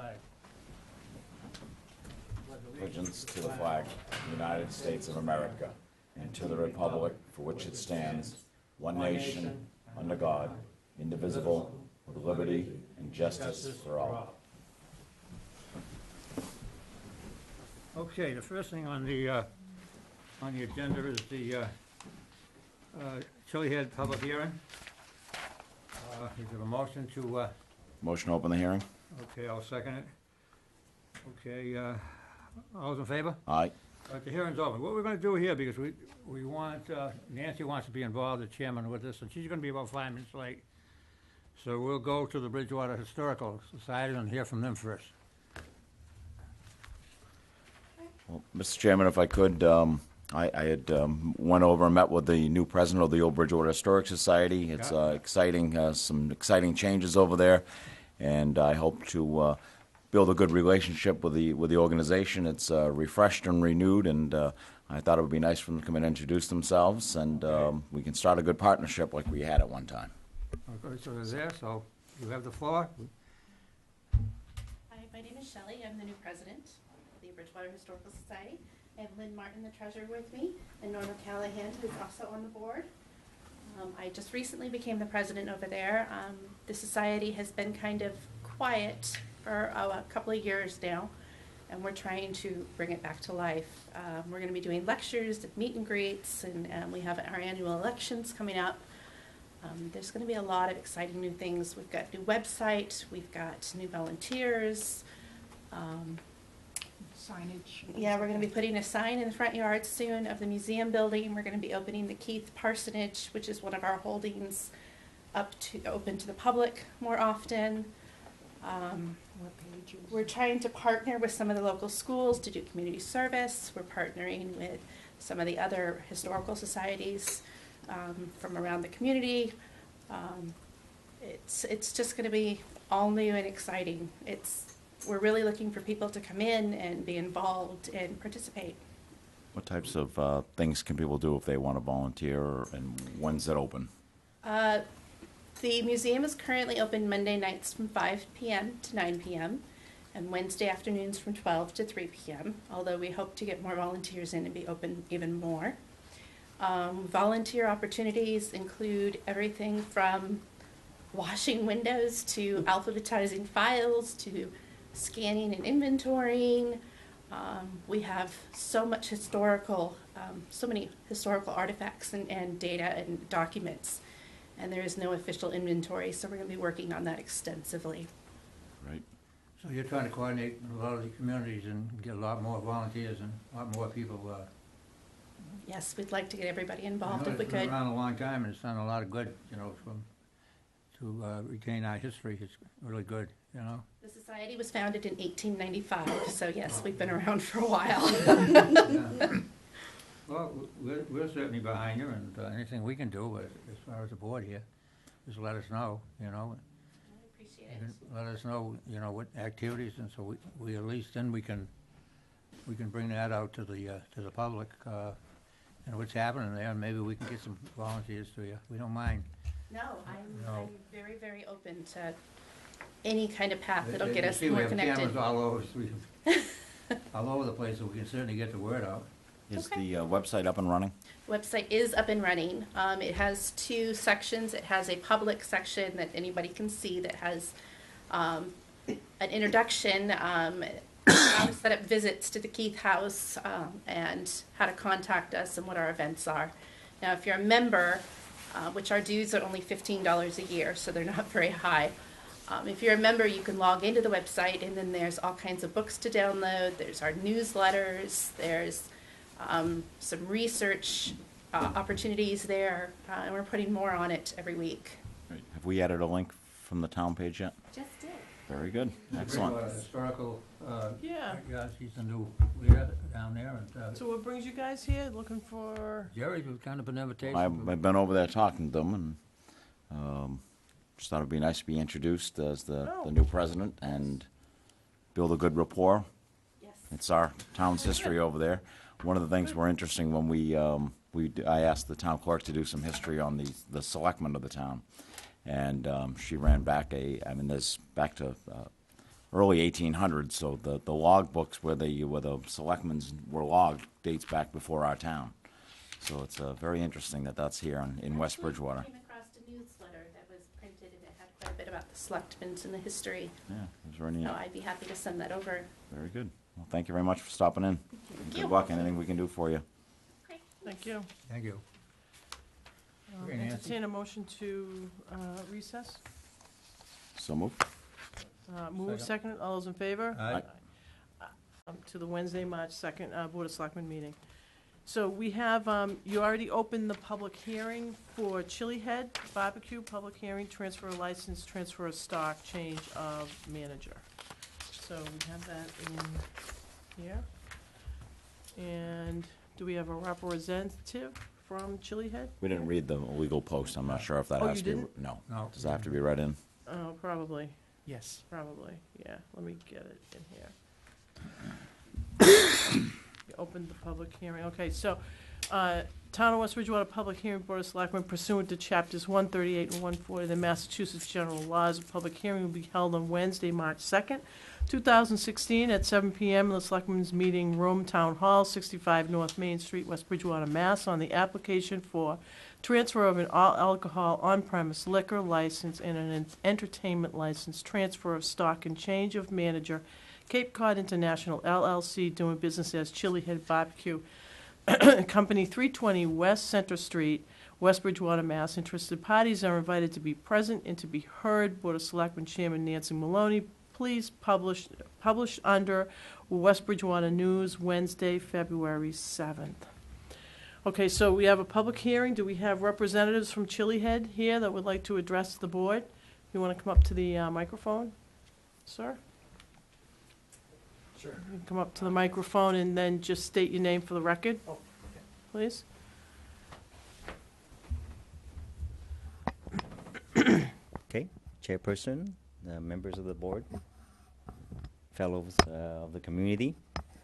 flag. Allegiance to the flag of the United States of America and to the republic for which it stands, one nation, under God, indivisible, with liberty and justice for all. Okay, the first thing on the agenda is the Chili Head public hearing. Is there a motion to, Motion to open the hearing? okay, I'll second it. Okay, all those in favor? Aye. The hearing's open. What we're gonna do here, because we want, Nancy wants to be involved, the chairman, with this, and she's gonna be about 5 minutes late. So we'll go to the Bridgewater Historical Society and hear from them first. Well, Mr. Chairman, if I could, I had went over and met with the new president of the Old Bridgewater Historic Society. It's exciting, some exciting changes over there, and I hope to build a good relationship with the organization. It's refreshed and renewed, and I thought it would be nice for them to come in and introduce themselves, and we can start a good partnership like we had at one time. Okay, so they're there, so you have the floor. Hi, my name is Shelley. I'm the new president of the Bridgewater Historical Society. I have Lynn Martin, the treasurer, with me, and Norma Callahan, who's also on the board. I just recently became the president over there. The society has been kind of quiet for a couple of years now, and we're trying to bring it back to life. We're going to be doing lectures, meet and greets, and we have our annual elections coming up. There's going to be a lot of exciting new things. We've got a new website, we've got new volunteers. Signage. Yeah, we're going to be putting a sign in the front yard soon of the museum building. We're going to be opening the Keith Parsonage, which is one of our holdings, open to the public more often. What pages? We're trying to partner with some of the local schools to do community service. We're partnering with some of the other historical societies from around the community. It's just going to be all new and exciting. We're really looking for people to come in and be involved and participate. What types of things can people do if they want to volunteer, and when's it open? The museum is currently open Monday nights from 5 p.m. to 9 p.m. and Wednesday afternoons from 12 to 3 p.m., although we hope to get more volunteers in and be open even more. Volunteer opportunities include everything from washing windows to alphabetizing files to scanning and inventorying. We have so many historical artifacts and data and documents, and there is no official inventory, so we're going to be working on that extensively. Right. So you're trying to coordinate a lot of the communities and get a lot more volunteers and a lot more people. Yes, we'd like to get everybody involved if we It's been could. around a long time, and it's done a lot of good, to retain our history. It's really good, The society was founded in 1895, so yes, we've been around for a while. Yeah. Well, we're certainly behind you, and anything we can do as far as the board here, just let us know, I appreciate You it. can let us know, what activities, and so we at least then we can bring that out to the public, and what's happening there, and maybe we can get some volunteers to you. We don't mind. No, No. I'm very, very open to any kind of path that'll You get us see, more we have connected. cameras all over the place, so we can certainly get the word out. Is Okay. the website up and running? Website is up and running. It has two sections. It has a public section that anybody can see that has an introduction, how to set up visits to the Keith House, and how to contact us and what our events are. Now, if you're a member, which our dues are only $15 a year, so they're not very high. If you're a member, you can log into the website, and then there's all kinds of books to download. There's our newsletters. There's some research opportunities there, and we're putting more on it every week. Right. Have we added a link from the town page yet? Just did. Very good. Excellent. Historical, Yeah. yeah, she's the new leader down there, and So what brings you guys here? Looking for? Jerry's was kind of an invitation. I've been over there talking to them, and just thought it'd be nice to be introduced as the new president and build a good rapport. Yes. It's our town's history over there. One of the things were interesting when I asked the town clerk to do some history on the selectmen of the town, and she ran back there's back to early 1800s. So the log books where the selectmen's were logged dates back before our town. So it's very interesting that that's here in West Actually, Bridgewater. I came across a newsletter that was printed and it had quite a bit about the Selectmen and the history. Yeah, it was very neat. So I'd be happy to send that over. Very good. Well, thank you very much for stopping in. And you. good luck. Anything we can do for you. Okay. Thank you. Thank you. Okay, Nancy. Entertain a motion to recess. So move. Move Second. second, all those in favor? Aye. To the Wednesday, March 2nd, Board of Selectmen meeting. So we have, you already opened the public hearing for Chili Head Barbecue, public hearing, transfer of license, transfer of stock, change of manager. So we have that in here. And do we have a representative from Chili Head? We didn't read the legal post. I'm not sure if that Oh, has you to be. didn't? No. No. Does that have to be read in? Oh, probably, Yes. probably, yeah, let me get it in here. You opened the public hearing, okay, so, Town of West Bridgewater Public Hearing Board of Selectmen pursuant to chapters 138 and 140 of the Massachusetts General Laws, a public hearing will be held on Wednesday, March 2nd, 2016, at 7 PM in the Selectmen's Meeting Room, Town Hall, 65 North Main Street, West Bridgewater, Mass, on the application for transfer of an all-alcohol on-premise liquor license and an entertainment license, transfer of stock and change of manager, Cape Cod International LLC, doing business as Chili Head Barbecue, Company, 320 West Center Street, West Bridgewater, Mass. Interested parties are invited to be present and to be heard. Board of Selectmen Chairman Nancy Maloney, please publish under West Bridgewater News, Wednesday, February 7th. Okay, so we have a public hearing. Do we have representatives from Chili Head here that would like to address the board? You want to come up to the microphone, sir? Sure. You can come up to the microphone and then just state your name for the record, Oh, please. Okay, Chairperson, members of the board, fellows of the community.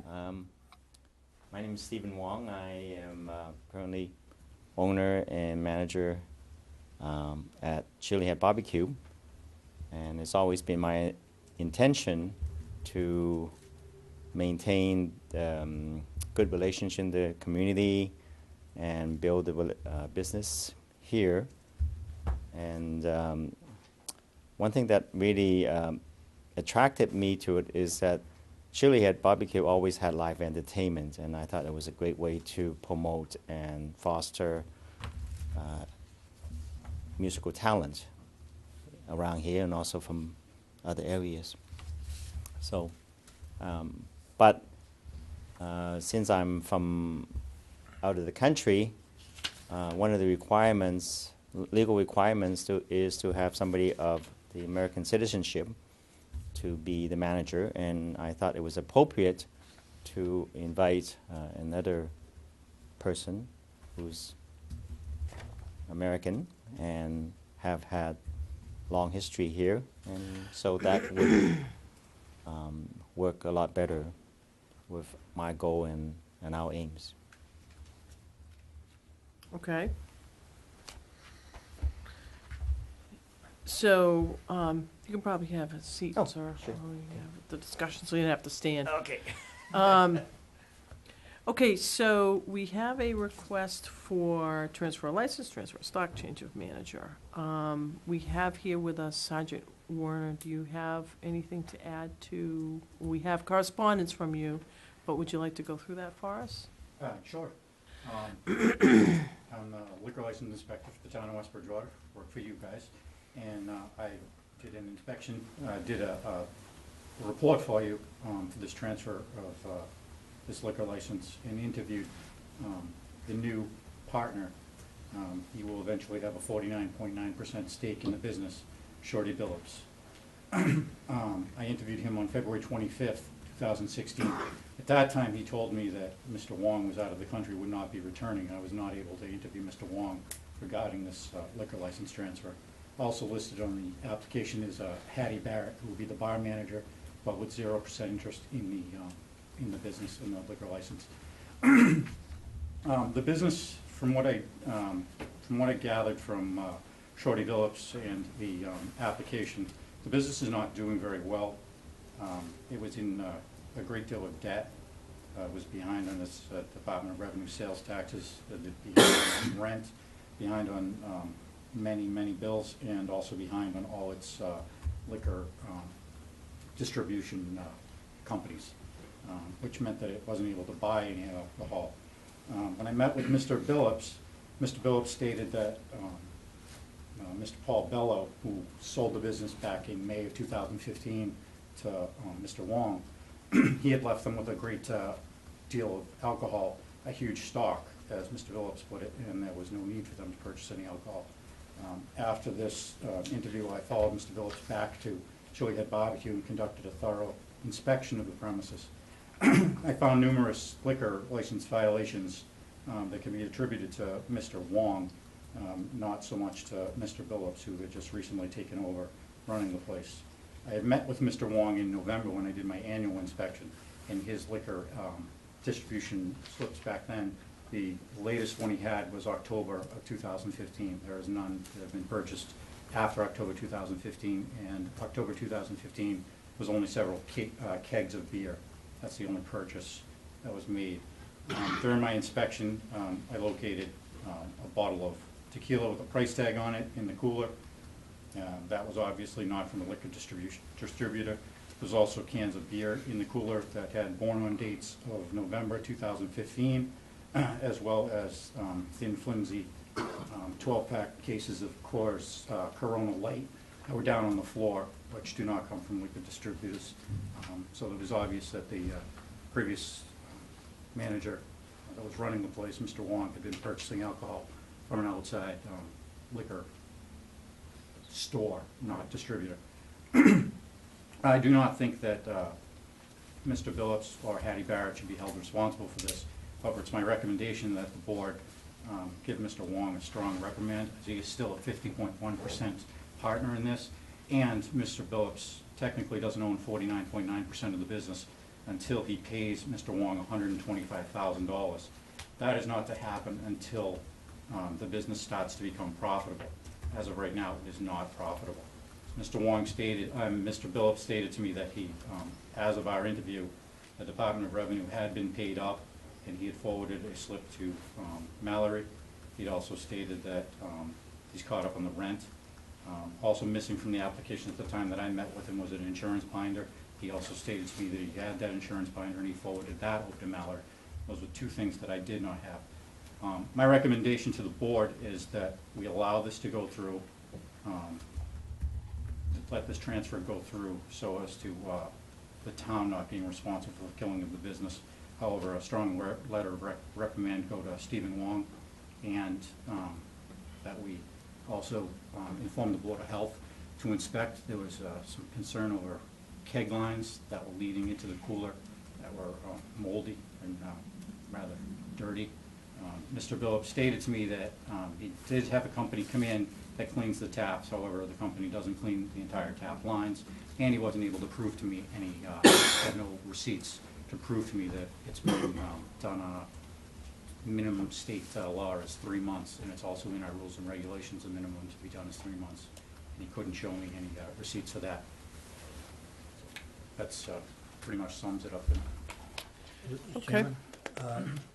My name is Stephen Wong. I am currently owner and manager at Chili Head Barbecue. And it's always been my intention to maintain good relationship in the community and build a business here. And one thing that really attracted me to it is that Chili Head Barbecue always had live entertainment, and I thought it was a great way to promote and foster musical talent around here and also from other areas. So, but since I'm from out of the country, one of the requirements, legal requirements, is to have somebody of the American citizenship to be the manager, and I thought it was appropriate to invite another person who's American and have had long history here, and so that would work a lot better with my goal and our aims. Okay. So, you can probably have a seat, Oh, sir. sure. while we have the discussion, so you don't have to stand. Okay. Okay, so we have a request for transfer of license, transfer of stock, change of manager. We have here with us Sergeant Warner. Do you have anything to add to, we have correspondence from you, but would you like to go through that for us? Sure. I'm a liquor license inspector for the town of West Bridgewater, work for you guys. And I did an inspection, did a report for you for this transfer of this liquor license, and interviewed the new partner. He will eventually have a 49.9% stake in the business, Shorty Billups. I interviewed him on February 25th, 2016. At that time, he told me that Mr. Wong was out of the country, would not be returning. I was not able to interview Mr. Wong regarding this liquor license transfer. Also listed on the application is Hattie Barrett, who will be the bar manager, but with 0% interest in the business, in the liquor license. The business, from what I gathered from Shorty Billups and the application, the business is not doing very well. It was in a great deal of debt, was behind on its Department of Revenue sales taxes, behind on rent, behind on many bills, and also behind on all its liquor distribution companies, which meant that it wasn't able to buy any alcohol. When I met with Mr. Billups stated that Mr. Paul Bello, who sold the business back in May of 2015 to Mr. Wong, he had left them with a great deal of alcohol, a huge stock, as Mr. Billups put it, and there was no need for them to purchase any alcohol. After this interview, I followed Mr. Billups back to Chili Head Barbecue and conducted a thorough inspection of the premises. I found numerous liquor license violations that can be attributed to Mr. Wong, not so much to Mr. Billups, who had just recently taken over running the place. I had met with Mr. Wong in November when I did my annual inspection, and his liquor distribution slips back then. The latest one he had was October of 2015. There is none that have been purchased after October 2015, and October 2015 was only several kegs of beer. That's the only purchase that was made. During my inspection, I located a bottle of tequila with a price tag on it in the cooler. That was obviously not from the liquor distributor. There's also cans of beer in the cooler that had born-on dates of November 2015, as well as thin, flimsy 12-pack cases of Coors Corona Light that were down on the floor, which do not come from liquor distributors. So it was obvious that the previous manager that was running the place, Mr. Wong, had been purchasing alcohol from an outside liquor store, not distributor. I do not think that Mr. Billups or Hattie Barrett should be held responsible for this. However, it's my recommendation that the board give Mr. Wong a strong reprimand, as he is still a 50.1% partner in this, and Mr. Billups technically doesn't own 49.9% of the business until he pays Mr. Wong $125,000. That is not to happen until the business starts to become profitable. As of right now, it is not profitable. Mr. Billups stated to me that he, as of our interview, the Department of Revenue had been paid up, and he had forwarded a slip to Mallory. He'd also stated that he's caught up on the rent. Also missing from the application at the time that I met with him was an insurance binder. He also stated to me that he had that insurance binder, and he forwarded that over to Mallory. Those were two things that I did not have. My recommendation to the board is that we allow this to go through, let this transfer go through so as to the town not being responsible for the killing of the business. However, a strong letter of reprimand go to Stephen Wong, and that we also inform the Board of Health to inspect. There was some concern over keg lines that were leading into the cooler that were moldy and rather dirty. Mr. Billups stated to me that he did have a company come in that cleans the taps. However, the company doesn't clean the entire tap lines, and he wasn't able to prove to me any, had no receipts to prove to me that it's been done on a minimum state law is 3 months, and it's also in our rules and regulations, the minimum to be done is 3 months. And he couldn't show me any receipts for that. That's pretty much sums it up. Mr. Okay. Chairman,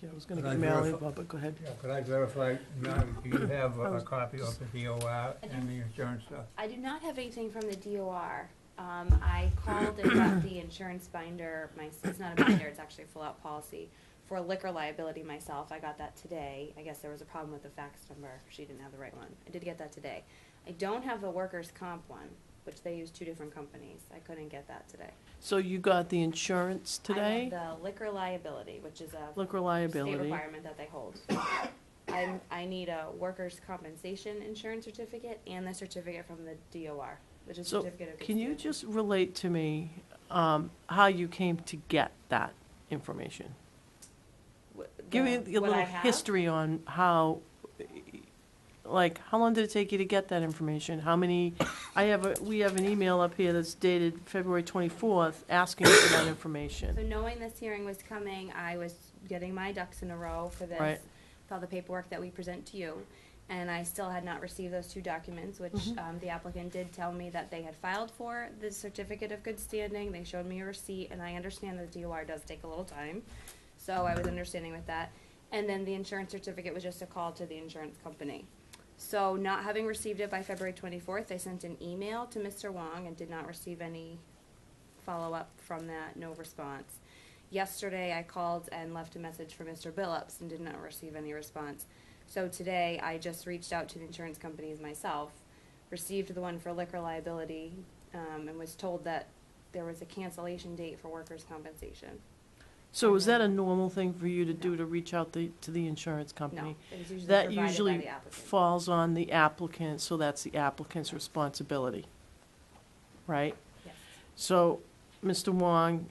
Yeah, I was gonna Could I get Mallory, verify- but go ahead. yeah, could I verify, now, do you have a copy of the DOR and the insurance stuff? I do not have anything from the DOR. I called and got the insurance binder, it's not a binder, it's actually a full-out policy for liquor liability myself. I got that today. I guess there was a problem with the fax number. She didn't have the right one. I did get that today. I don't have the workers' comp one, which they use 2 different companies. I couldn't get that today. So you got the insurance I today? have the liquor liability, which is a Liquor state liability. requirement that they hold. I need a workers' compensation insurance certificate and the certificate from the DOR, which is So certificate of good can you standing. just relate to me how you came to get that information? Give me a What little I have? history on how, like, how long did it take you to get that information? How many, we have an email up here that's dated February 24th asking for that information. So knowing this hearing was coming, I was getting my ducks in a row for this, Right. with all the paperwork that we present to you. and I still had not received those 2 documents, which the applicant did tell me that they had filed for the certificate of good standing. They showed me a receipt, and I understand that the DOR does take a little time, so I was understanding with that. And then the insurance certificate was just a call to the insurance company. So not having received it by February 24th, I sent an email to Mr. Wong and did not receive any follow-up from that, no response. Yesterday, I called and left a message for Mr. Billups and did not receive any response. So today, I just reached out to the insurance companies myself, received the one for liquor liability, and was told that there was a cancellation date for workers' compensation. So is that a normal thing for you to do, to reach out to the insurance No, company? it is usually That provided by usually the applicant. falls on the applicant, so that's the applicant's responsibility, right? Yes. So, Mr. Wong,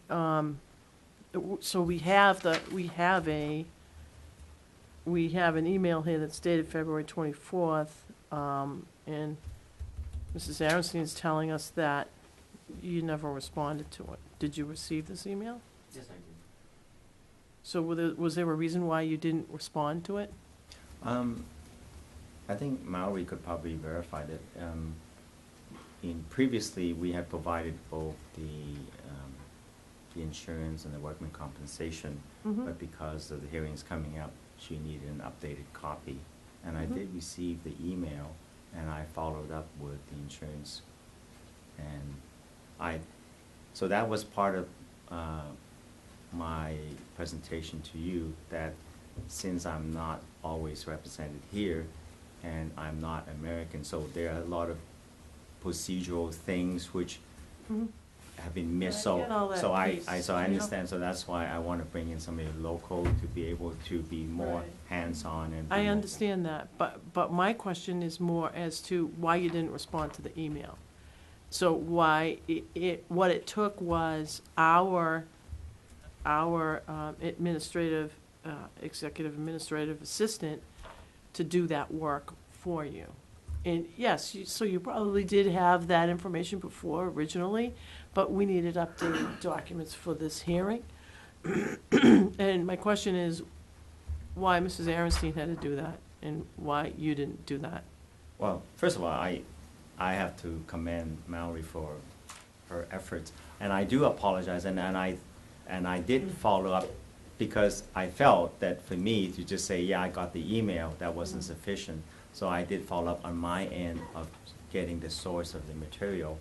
so we have an email here that's dated February 24th, and Mrs. Aaronstein is telling us that you never responded to it. Did you receive this email? Yes, I did. So was there a reason why you didn't respond to it? I think Maori could probably verify that. Previously, we had provided both the insurance and the workman compensation, Mhm. but because of the hearings coming up, she needed an updated copy. And I Mhm. did receive the email, and I followed up with the insurance. And so that was part of my presentation to you, that since I'm not always represented here and I'm not American, so there are a lot of procedural things which Mhm. have been missed. I get all that So I piece, you know? understand, so that's why I want to bring in somebody local to be able to be more Right. hands-on and. be I more- understand that, but my question is more as to why you didn't respond to the email. So why what it took was our executive administrative assistant to do that work for you. And yes, so you probably did have that information before originally, but we needed updated documents for this hearing. And my question is, why Mrs. Aaronstein had to do that, and why you didn't do that? Well, first of all, I have to commend Mallory for her efforts, and I do apologize, and I did follow up, because I felt that for me to just say, yeah, I got the email, that wasn't sufficient. So I did follow up on my end of getting the source of the material,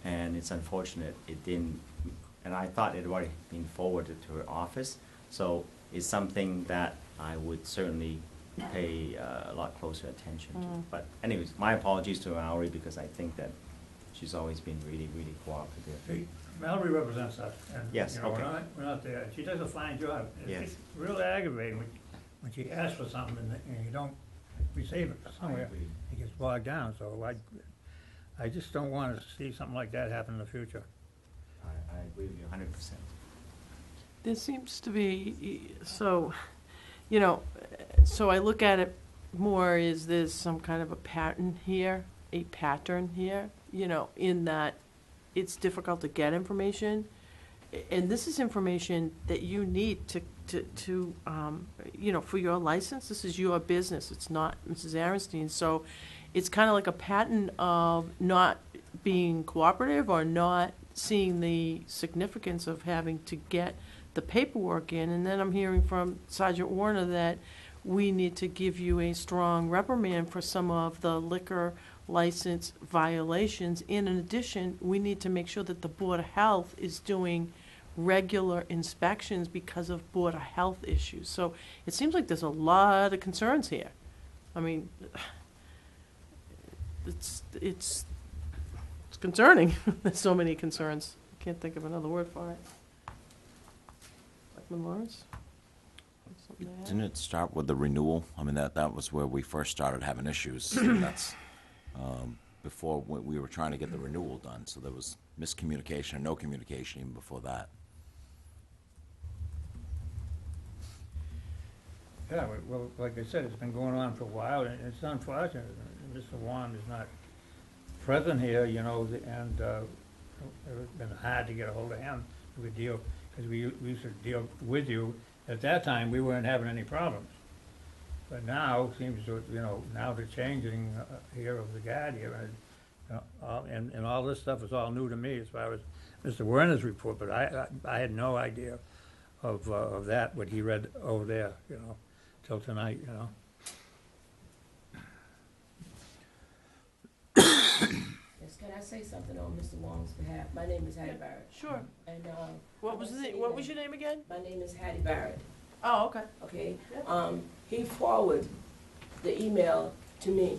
and it's unfortunate it didn't, and I thought it had already been forwarded to her office. So it's something that I would certainly pay a lot closer attention to. But anyways, my apologies to Mallory, because I think that she's always been really, really cooperative. See, Mallory represents us, and, Yes, you know, okay. we're not there. She does a fine job. Yes. It's real aggravating when she asks for something and you don't receive it somewhere. agree. It gets bogged down, so I just don't want to see something like that happen in the future. I agree with you 100%. There seems to be, so, you know, so I look at it more, is there some kind of a pattern here, you know, in that it's difficult to get information, and this is information that you need to you know, for your license. This is your business, it's not Mrs. Aaronstein, so it's kind of like a pattern of not being cooperative or not seeing the significance of having to get the paperwork in. And then I'm hearing from Sergeant Warner that we need to give you a strong reprimand for some of the liquor license violations. And in addition, we need to make sure that the Board of Health is doing regular inspections because of Board of Health issues. So it seems like there's a lot of concerns here. I mean, it's concerning. There's so many concerns. I can't think of another word for it. Selectman Lawrence? Something to add? Didn't it start with the renewal? I mean, that was where we first started having issues. And that's before we were trying to get the renewal done. So there was miscommunication, no communication even before that. Yeah, well, like I said, it's been going on for a while, and it's unfortunate. Mr. Wan is not present here, you know, and it's been hard to get a hold of him to deal, because we used to deal with you. At that time, we weren't having any problems. But now, seems to, now the changing here of the guard here, and all this stuff is all new to me as far as Mr. Werner's report, but I had no idea of that, what he read over there, till tonight, Yes, can I say something on Mr. Wong's behalf? My name is Hattie Barrett. Sure. And, What was your name again? my name is Hattie Barrett, Oh, okay. okay? He forwarded the email to me.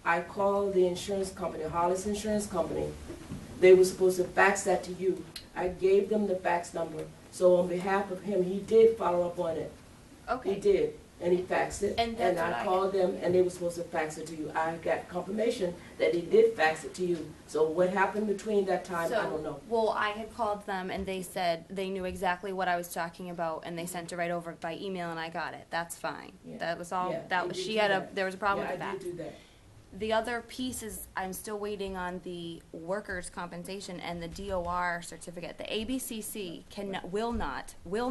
I called the insurance company, Hollis Insurance Company. They were supposed to fax that to you. I gave them the fax number. So on behalf of him, he did follow up on it. He Okay, did, and he faxed it. And that's what I I called them, and they were supposed to fax it to you. I got confirmation that they did fax it to you. So what happened between that time, I don't know. well, I had called them and they said they knew exactly what I was talking about and they sent it right over by email and I got it. That's fine. Yeah. That was all, Yeah, that they was, did she do had that. there was a problem Yeah, with I that. did do that. The other piece is I'm still waiting on the workers' compensation and the DOR certificate. The ABCC will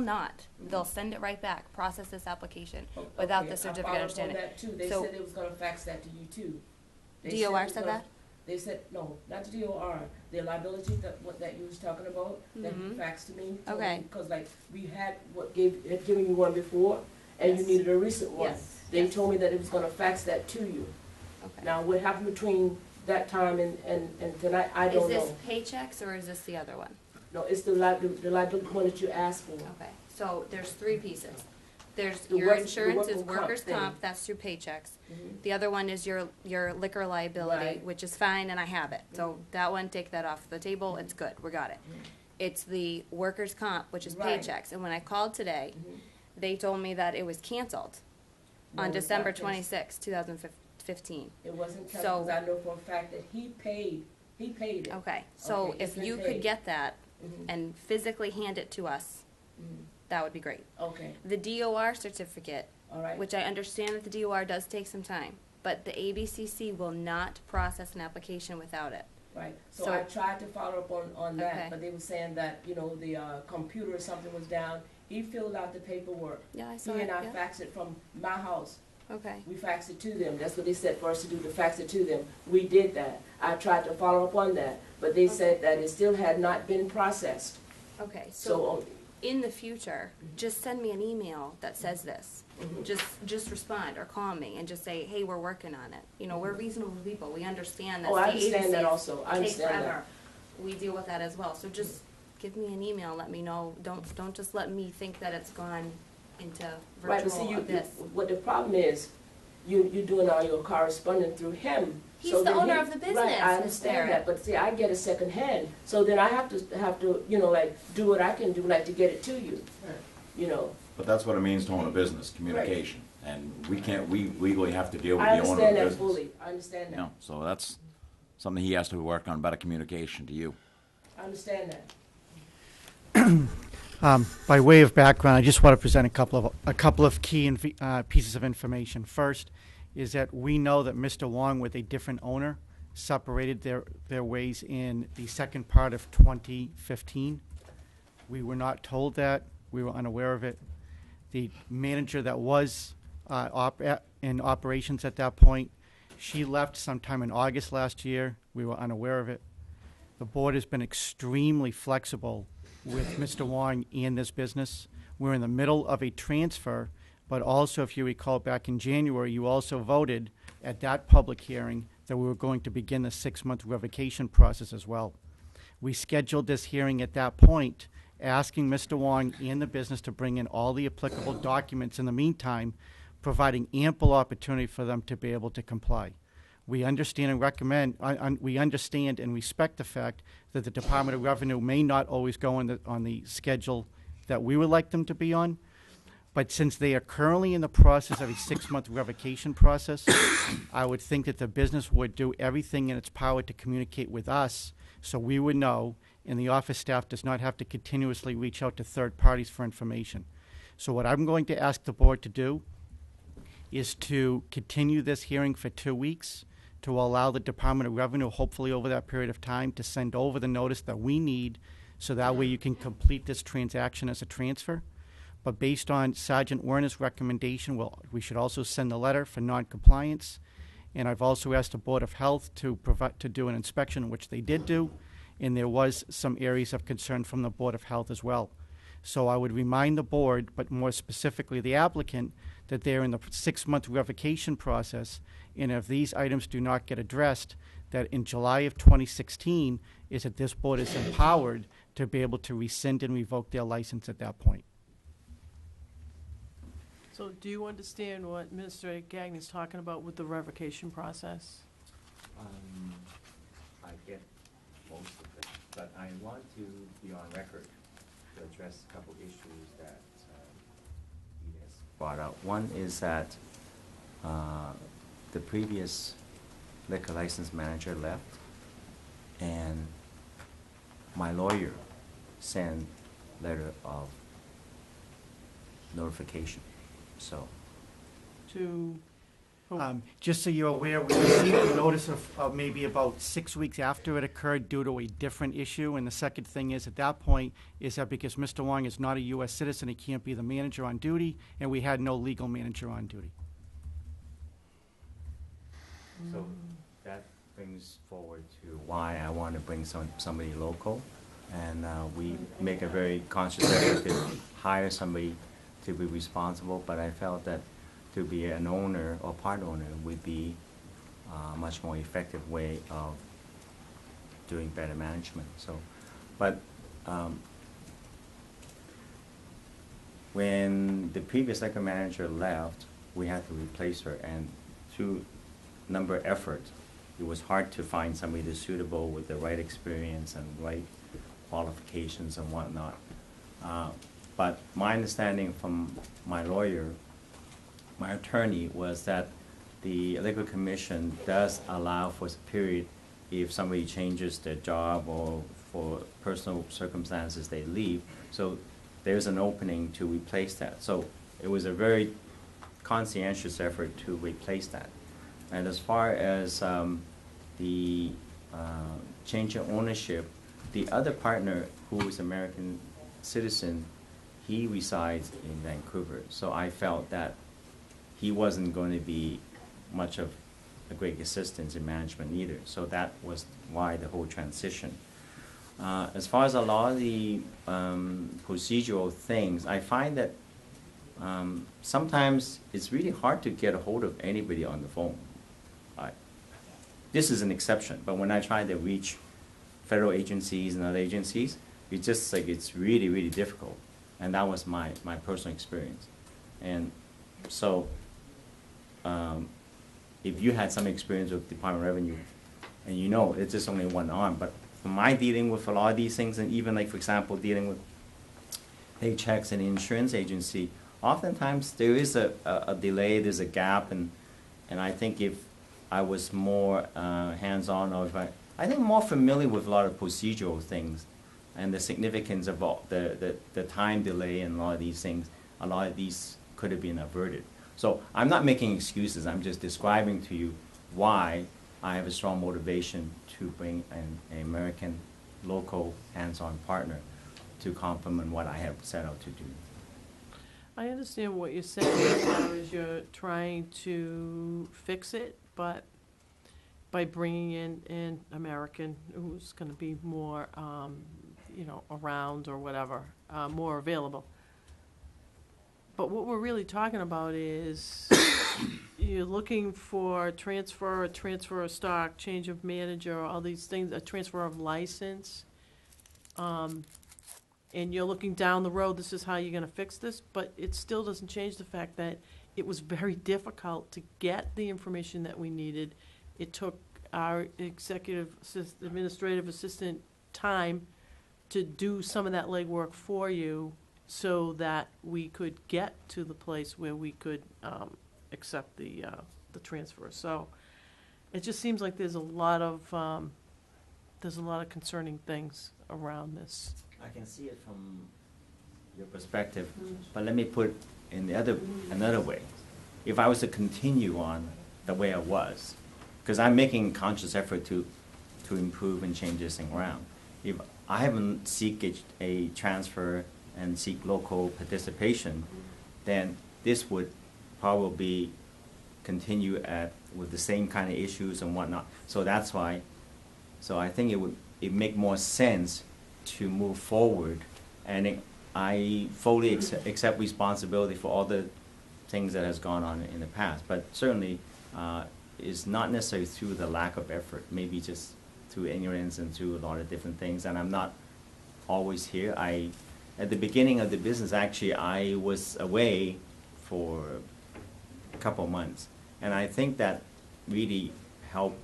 not, they'll send it right back, process this application without Okay, the certificate, I followed understand up on it. that too. They So- said they was gonna fax that to you too. They DOR it was said gonna- that? They said, no, not the DOR, the liability that you was talking about, that you Mhm. faxed to me. Okay. Because like, we had had given you one before, and you Yes. needed a recent one. Yes, They yes. told me that it was gonna fax that to you. Okay. Now, what happened between that time and tonight, I don't know. Is this paychecks or is this the other one? No, it's the liability one that you asked for. Okay, so there's three pieces. There's The your work- the insurance is workers' comp workers' thing. comp, that's through paychecks. Mhm. The other one is your liquor liability, Right. which is fine, and I have it. So that one, take that off the table, it's good, we got it. It's the workers' comp, which is Right. paychecks, and when I called today, Mhm. they told me that it was canceled No, on it's not December canceled. 26, 2015. It wasn't So- canceled, because I know for a fact that he paid it. Okay, so Okay, it's if been you could paid. get that Mhm. and physically hand it to us, Mhm. that would be great. Okay, The DOR certificate, all right. which I understand that the DOR does take some time, but the ABCC will not process an application without it. Right, So- so I tried to follow up on Okay. that, but they were saying that, the computer or something was down. He filled out the paperwork. Yeah, I He saw it, and I yeah. faxed it from my house. Okay, We faxed it to them. That's what they said for us to do, to fax it to them. We did that. I tried to follow up on that, but they said that it still had not been processed. okay, So, so in the future, just send me an email that says this. mhm. Just respond or call me and just say, hey, we're working on it. You know, we're reasonable people, we understand that Oh, the I understand that agencies also. I take understand that. forever. We deal with that as well, so just give me an email, let me know, don't just let me think that it's gone into Right, but see, virtual abyss. what the problem is, you're doing all your correspondence through him. He's so the then owner of the business, Right, I Miss understand Barrett. that, but see, I get it secondhand, so then I have to, like, do what I can do, like, to get it to you, you know. But that's what it means to own a business, communication. And we legally have to deal with I the owner of understand the that business. fully, I understand You that, know, so that's something he has to work on, better communication to you. I understand that. By way of background, I just want to present a couple of key pieces of information. First is that we know that Mr. Wong, with a different owner, separated their ways in the second part of 2015. We were not told that. We were unaware of it. The manager that was in operations at that point, she left sometime in August last year. We were unaware of it. The board has been extremely flexible with Mr. Wong in this business. We're in the middle of a transfer, but also, if you recall, back in January, you also voted at that public hearing that we were going to begin the 6-month revocation process as well. We scheduled this hearing at that point, asking Mr. Wong and the business to bring in all the applicable documents in the meantime, providing ample opportunity for them to be able to comply. We understand and we understand and respect the fact that the Department of Revenue may not always go on the schedule that we would like them to be on. But since they are currently in the process of a 6-month revocation process, I would think that the business would do everything in its power to communicate with us so we would know, and the office staff does not have to continuously reach out to third parties for information. So what I'm going to ask the board to do is to continue this hearing for 2 weeks, to allow the Department of Revenue, hopefully over that period of time, to send over the notice that we need so that way you can complete this transaction as a transfer. But based on Sergeant Werner's recommendation, well, we should also send a letter for non-compliance. And I've also asked the Board of Health to do an inspection, which they did do, and there was some areas of concern from the Board of Health as well. So I would remind the board, but more specifically the applicant, that they're in the 6-month revocation process, and if these items do not get addressed, that in July of 2016 is that this board is empowered to be able to rescind and revoke their license at that point. So do you understand what Administrator Gagne's talking about with the revocation process? I get most of it, but I want to be on record to address a couple issues that he has brought up. One is that the previous liquor license manager left, and my lawyer sent letter of notification. So, To, Just so you're aware, we received a notice of maybe about 6 weeks after it occurred due to a different issue. And the second thing is, at that point, is that because Mr. Wong is not a U.S. citizen, he can't be the manager on duty, and we had no legal manager on duty. so that brings forward to why I want to bring somebody local, and we make a very conscious effort to hire somebody to be responsible, but I felt that to be an owner or part owner would be a much more effective way of doing better management. So, but when the previous liquor manager left, we had to replace her, and through number of effort, it was hard to find somebody that's suitable with the right experience and right qualifications and whatnot. But my understanding from my lawyer, my attorney, was that the Liquor Commission does allow for a period if somebody changes their job or for personal circumstances they leave. So there's an opening to replace that. So it was a very conscientious effort to replace that. And as far as the change of ownership, the other partner, who is American citizen, he resides in Vancouver. So I felt that he wasn't going to be much of a great assistance in management either. So that was why the whole transition. As far as a lot of the procedural things, I find that sometimes it's really hard to get a hold of anybody on the phone. This is an exception, but when I try to reach federal agencies and other agencies, it's just like it's really, really difficult. And that was my personal experience. And so if you had some experience with Department of Revenue, and you know it's just only one arm, but for my dealing with a lot of these things, and even like, for example, dealing with paychecks and insurance agency, oftentimes there is a delay, there's a gap, and I think if I was more hands-on, or if I think more familiar with a lot of procedural things and the significance of all the time delay and a lot of these things, a lot of these could have been averted. So I'm not making excuses, I'm just describing to you why I have a strong motivation to bring an American local hands-on partner to complement what I have set out to do. I understand what you're saying as far as you're trying to fix it, but by bringing in an American who's going to be more, around or whatever, more available. But what we're really talking about is you're looking for a transfer of stock, change of manager, all these things, a transfer of license. And you're looking down the road, this is how you're gonna fix this, but it still doesn't change the fact that it was very difficult to get the information that we needed. It took our administrative assistant time to do some of that legwork for you so that we could get to the place where we could accept the transfer. So it just seems like there's a lot of concerning things around this. I can see it from your perspective, but let me put in another way. If I was to continue on the way I was, because I'm making conscious effort to improve and change this thing around. If I haven't seek a transfer and seek local participation, then this would probably continue with the same kind of issues and whatnot. So that's why, so I think it make more sense to move forward, and I fully accept responsibility for all the things that has gone on in the past, but certainly is not necessarily through the lack of effort, maybe just through ignorance and through a lot of different things, and I'm not always here. At the beginning of the business, actually, I was away for a couple of months, and I think that really helped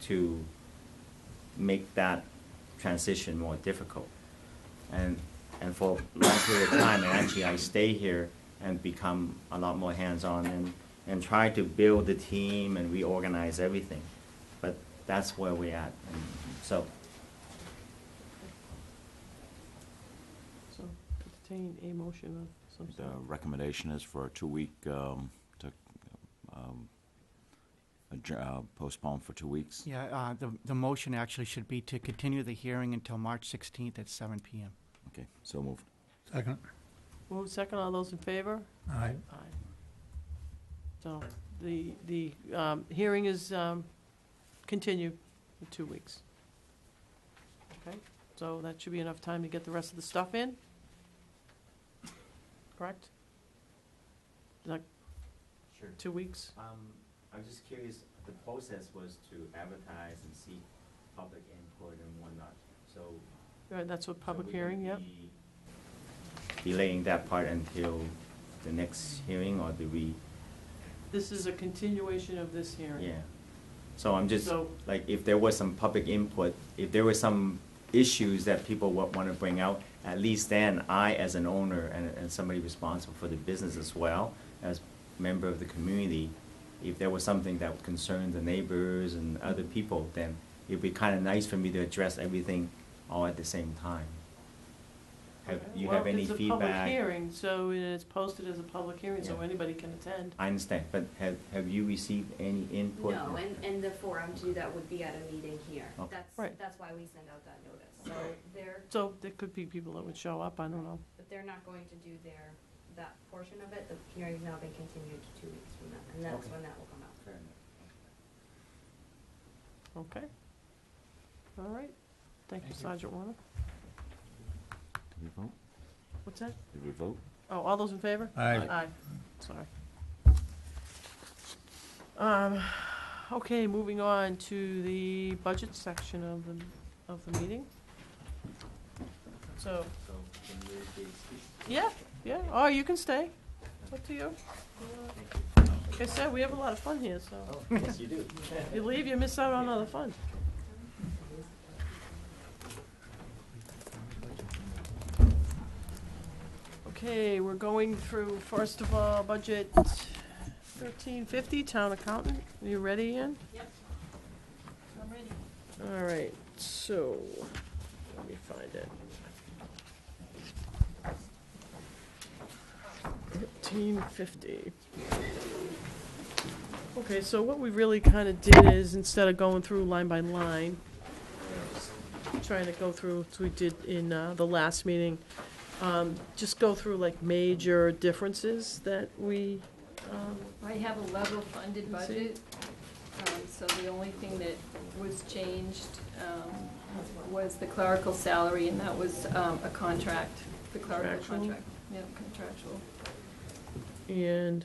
to make that transition more difficult. And for a long period of time, and actually I stay here and become a lot more hands-on and try to build the team and reorganize everything. But that's where we're at. And so, So, entertain a motion of some The sort. recommendation is for a 2-week, postpone for 2 weeks. Yeah, the motion actually should be to continue the hearing until March 16th at 7 PM. Okay, so moved. Second. Move second, all those in favor? Aye. Aye. So, the hearing is continued for 2 weeks. Okay, so that should be enough time to get the rest of the stuff in? Correct? Is that sure. 2 weeks? I'm just curious, the process was to advertise and seek public input and whatnot, so. Right, that's what public so we're hearing, gonna yep. be delaying that part until the next hearing, or do we? This is a continuation of this hearing. Yeah. So I'm just, So- like, if there was some public input, if there were some issues that people would want to bring out, at least then I, as an owner and somebody responsible for the business as well, as member of the community, if there was something that would concern the neighbors and other people, then it'd be kind of nice for me to address everything all at the same time. Have you have any Well, it's a public feedback? hearing, so it's posted as a public hearing, so Yeah. anybody can attend. I understand, but have you received any input? No, and the forum to do that would be at a meeting here. Okay. Right. That's why we send out that notice. So they're, So there could be people that would show up, I don't know. but they're not going to do that portion of it. The hearing's now been continued to 2 weeks from that, and that's Okay. when that will come out. Fair enough. Okay. All right. Thank you, Sergeant Warner. Did we vote? What's that? Did we vote? Oh, all those in favor? Aye. Aye. Sorry. Okay, moving on to the budget section of the meeting. So, So can you please speak? yeah, oh, you can stay. It's up to you. Like I said, we have a lot of fun here, so Oh, yes, you do. if you leave, you miss out on all the fun. Okay, we're going through, first of all, budget 1350, town accountant. Are you ready, Ian? Yep. I'm ready. All right, so, let me find it. 1350. Okay, so what we really kind of did is, instead of going through line by line, trying to go through, as we did in the last meeting, just go through like major differences that we, I have a level funded Let's see. budget, so the only thing that was changed was the clerical salary, and that was a contract, the clerical Contractual? contract. Yeah, contractual. and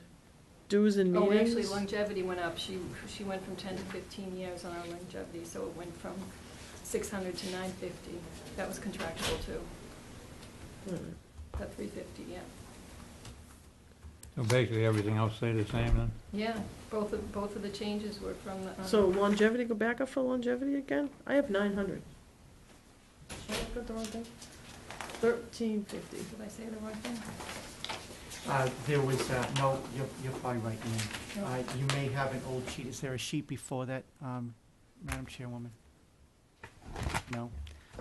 dues and Oh, meetings. actually longevity went up. She went from 10 to 15 years on our longevity, so it went from 600 to 950. That was contractual too. That 350, yeah. So basically, everything else stay the same then? Yeah, both of the changes were from the. So longevity, go back up for longevity again? I have 900. Did I put the wrong thing? 1350. Did I say the wrong thing? There was, no, you're probably right, Ian. You may have an old sheet. Is there a sheet before that, Madam Chairwoman? No?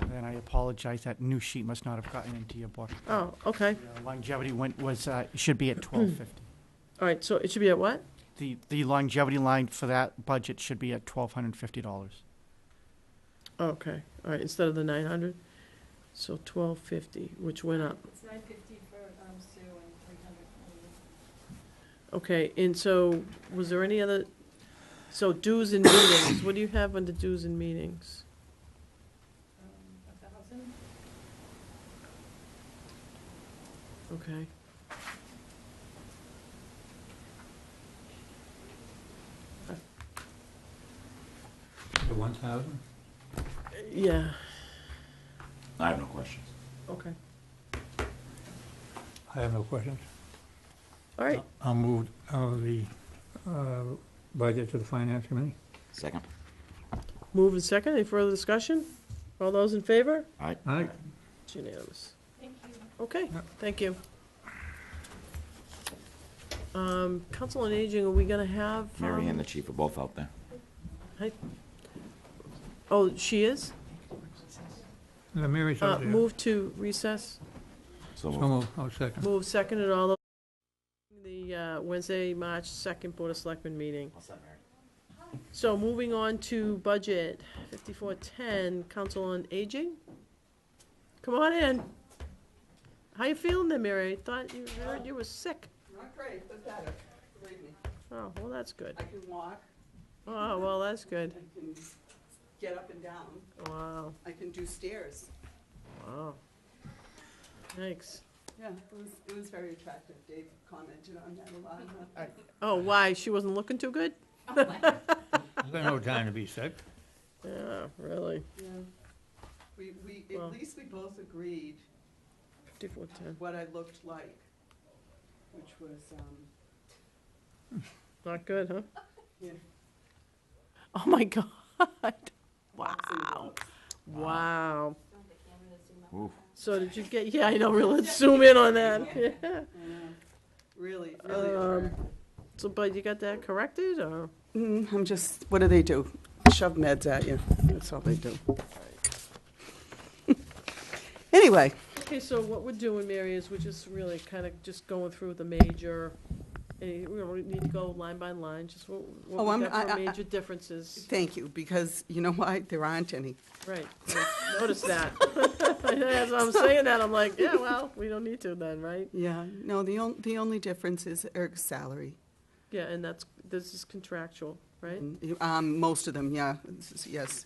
Then I apologize. That new sheet must not have gotten into your book. Oh, okay. Longevity should be at 1250. All right, so it should be at what? The longevity line for that budget should be at $1,250. Okay, all right, instead of the 900? So 1250, which went up. It's 950 Okay, and so, was there any other, so dues and meetings, what do you have under dues and meetings? 1,000? Okay. The 1,000? Yeah, I have no questions. okay. I have no questions. All right, I'll move the budget to the finance committee. Second. move in second, any further discussion? All those in favor? All right. All right, It's unanimous. Thank you. Okay, Yep. thank you. Council on Aging, are we gonna have? Mary and the chief are both out there. Oh, she is? Mary's out there. Move to recess, So So moved. move, I'll second. move second and all those, the Wednesday, March 2nd Board of Selectmen meeting. So moving on to budget, 5410, Council on Aging. Come on in. How you feeling there, Mary? I thought you heard you were sick. Not great, but better, believe me. Oh, well, that's good. I can walk, Oh, well, that's good. I can get up and down, Wow, I can do stairs. wow. Thanks. Yeah, it was very attractive. Dave commented on that a lot. Oh, why? She wasn't looking too good? There's no time to be sick. Yeah, really. Yeah. We, Well. at least we both agreed 5410. what I looked like, which was, Not good, huh? yeah. Oh, my God. boxing Wow. gloves. Wow. Ooh. So did you get, yeah, I know, really, let's zoom in on that. Yeah. I know. Really, really Um, attractive. So, but you got that corrected, or? I'm just, what do they do? Shove meds at you, that's all they do. Anyway, Okay, so what we're doing, Mary, is we're just really kind of just going through the major, we don't need to go line by line, just Oh, what we I'm- got for I- major differences. thank you, because you know why? There aren't any. Right, I noticed that. As I'm saying that, I'm like, yeah, well, we don't need to then, right? Yeah, no, the only difference is Eric's salary. Yeah, and this is contractual, right? Most of them, yeah, yes.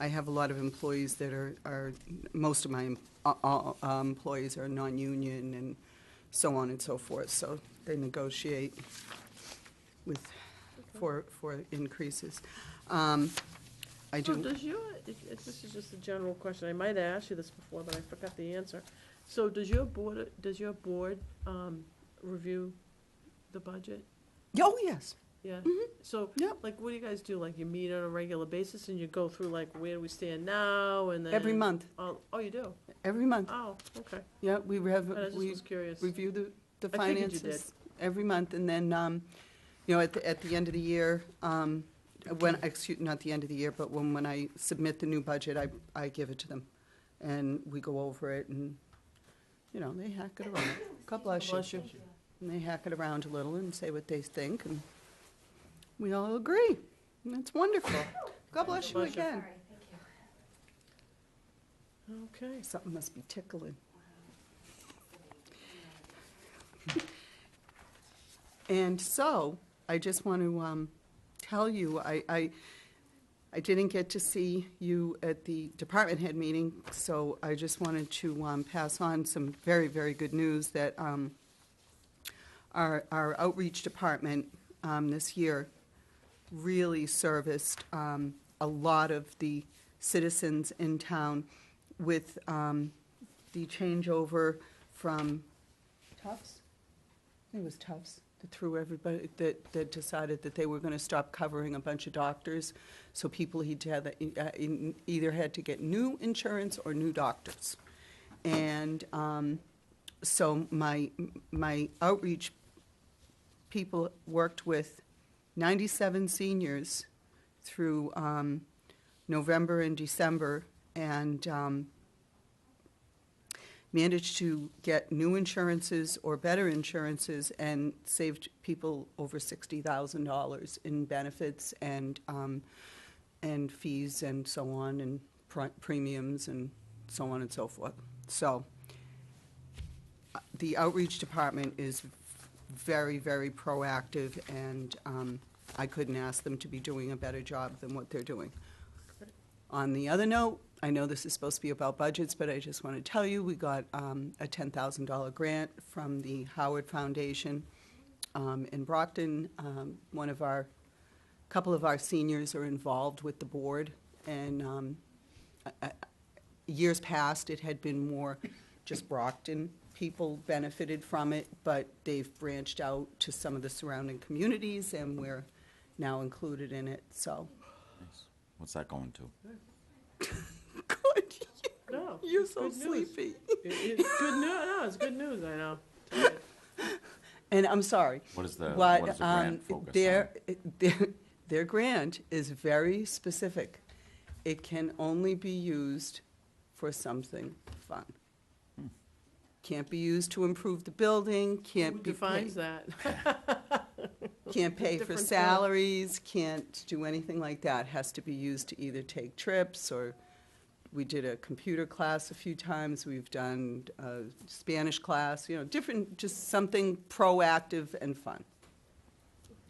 I have a lot of employees that are most of my employees are non-union and so on and so forth, so they negotiate with, for increases. I So do, does your, this is just a general question, I might have asked you this before, but I forgot the answer. So does your board review the budget? oh, yes, Yeah, Mhm. so, Yep. like, what do you guys do, like, you meet on a regular basis and you go through, like, where do we stand now, and then? every month, Oh, you do? every month. Oh, okay, Yeah, we have, I just we was curious. review the I figured you finances every month, and then, you know, at the end of the year, not the end of the year, but when I submit the new budget, I give it to them, and we go over it, and, you know, they hack it around. God bless you. Bless you. And they hack it around a little and say what they think, and we all agree, and that's wonderful. God bless you Bless you. again. Okay, Something must be tickling. And so, I just want to tell you, I didn't get to see you at the department head meeting, so I just wanted to pass on some very, very good news that our outreach department this year really serviced a lot of the citizens in town with the changeover from Tufts. I think it was Tufts that threw everybody, that decided that they were going to stop covering a bunch of doctors. So people either had to get new insurance or new doctors. And so my outreach people worked with 97 seniors through November and December, and managed to get new insurances or better insurances, and saved people over $60,000 in benefits and fees and so on, and premiums and so on and so forth. So the outreach department is very, very proactive, and I couldn't ask them to be doing a better job than what they're doing. On the other note, I know this is supposed to be about budgets, but I just want to tell you, we got a $10,000 grant from the Howard Foundation in Brockton. Couple of our seniors are involved with the board, and years past, it had been more just Brockton people benefited from it, but they've branched out to some of the surrounding communities, and we're now included in it, so. Nice. What's that going to? Good. No, You're it's so good news. sleepy. It's good news, no, it's good news, I know. And I'm sorry. What is the But, grant focus their grant is very specific. It can only be used for something fun. Can't be used to improve the building, Who can't be defines paid, that? can't pay for Different term. salaries, can't do anything like that. Has to be used to either take trips, or we did a computer class a few times, we've done a Spanish class, different, just something proactive and fun.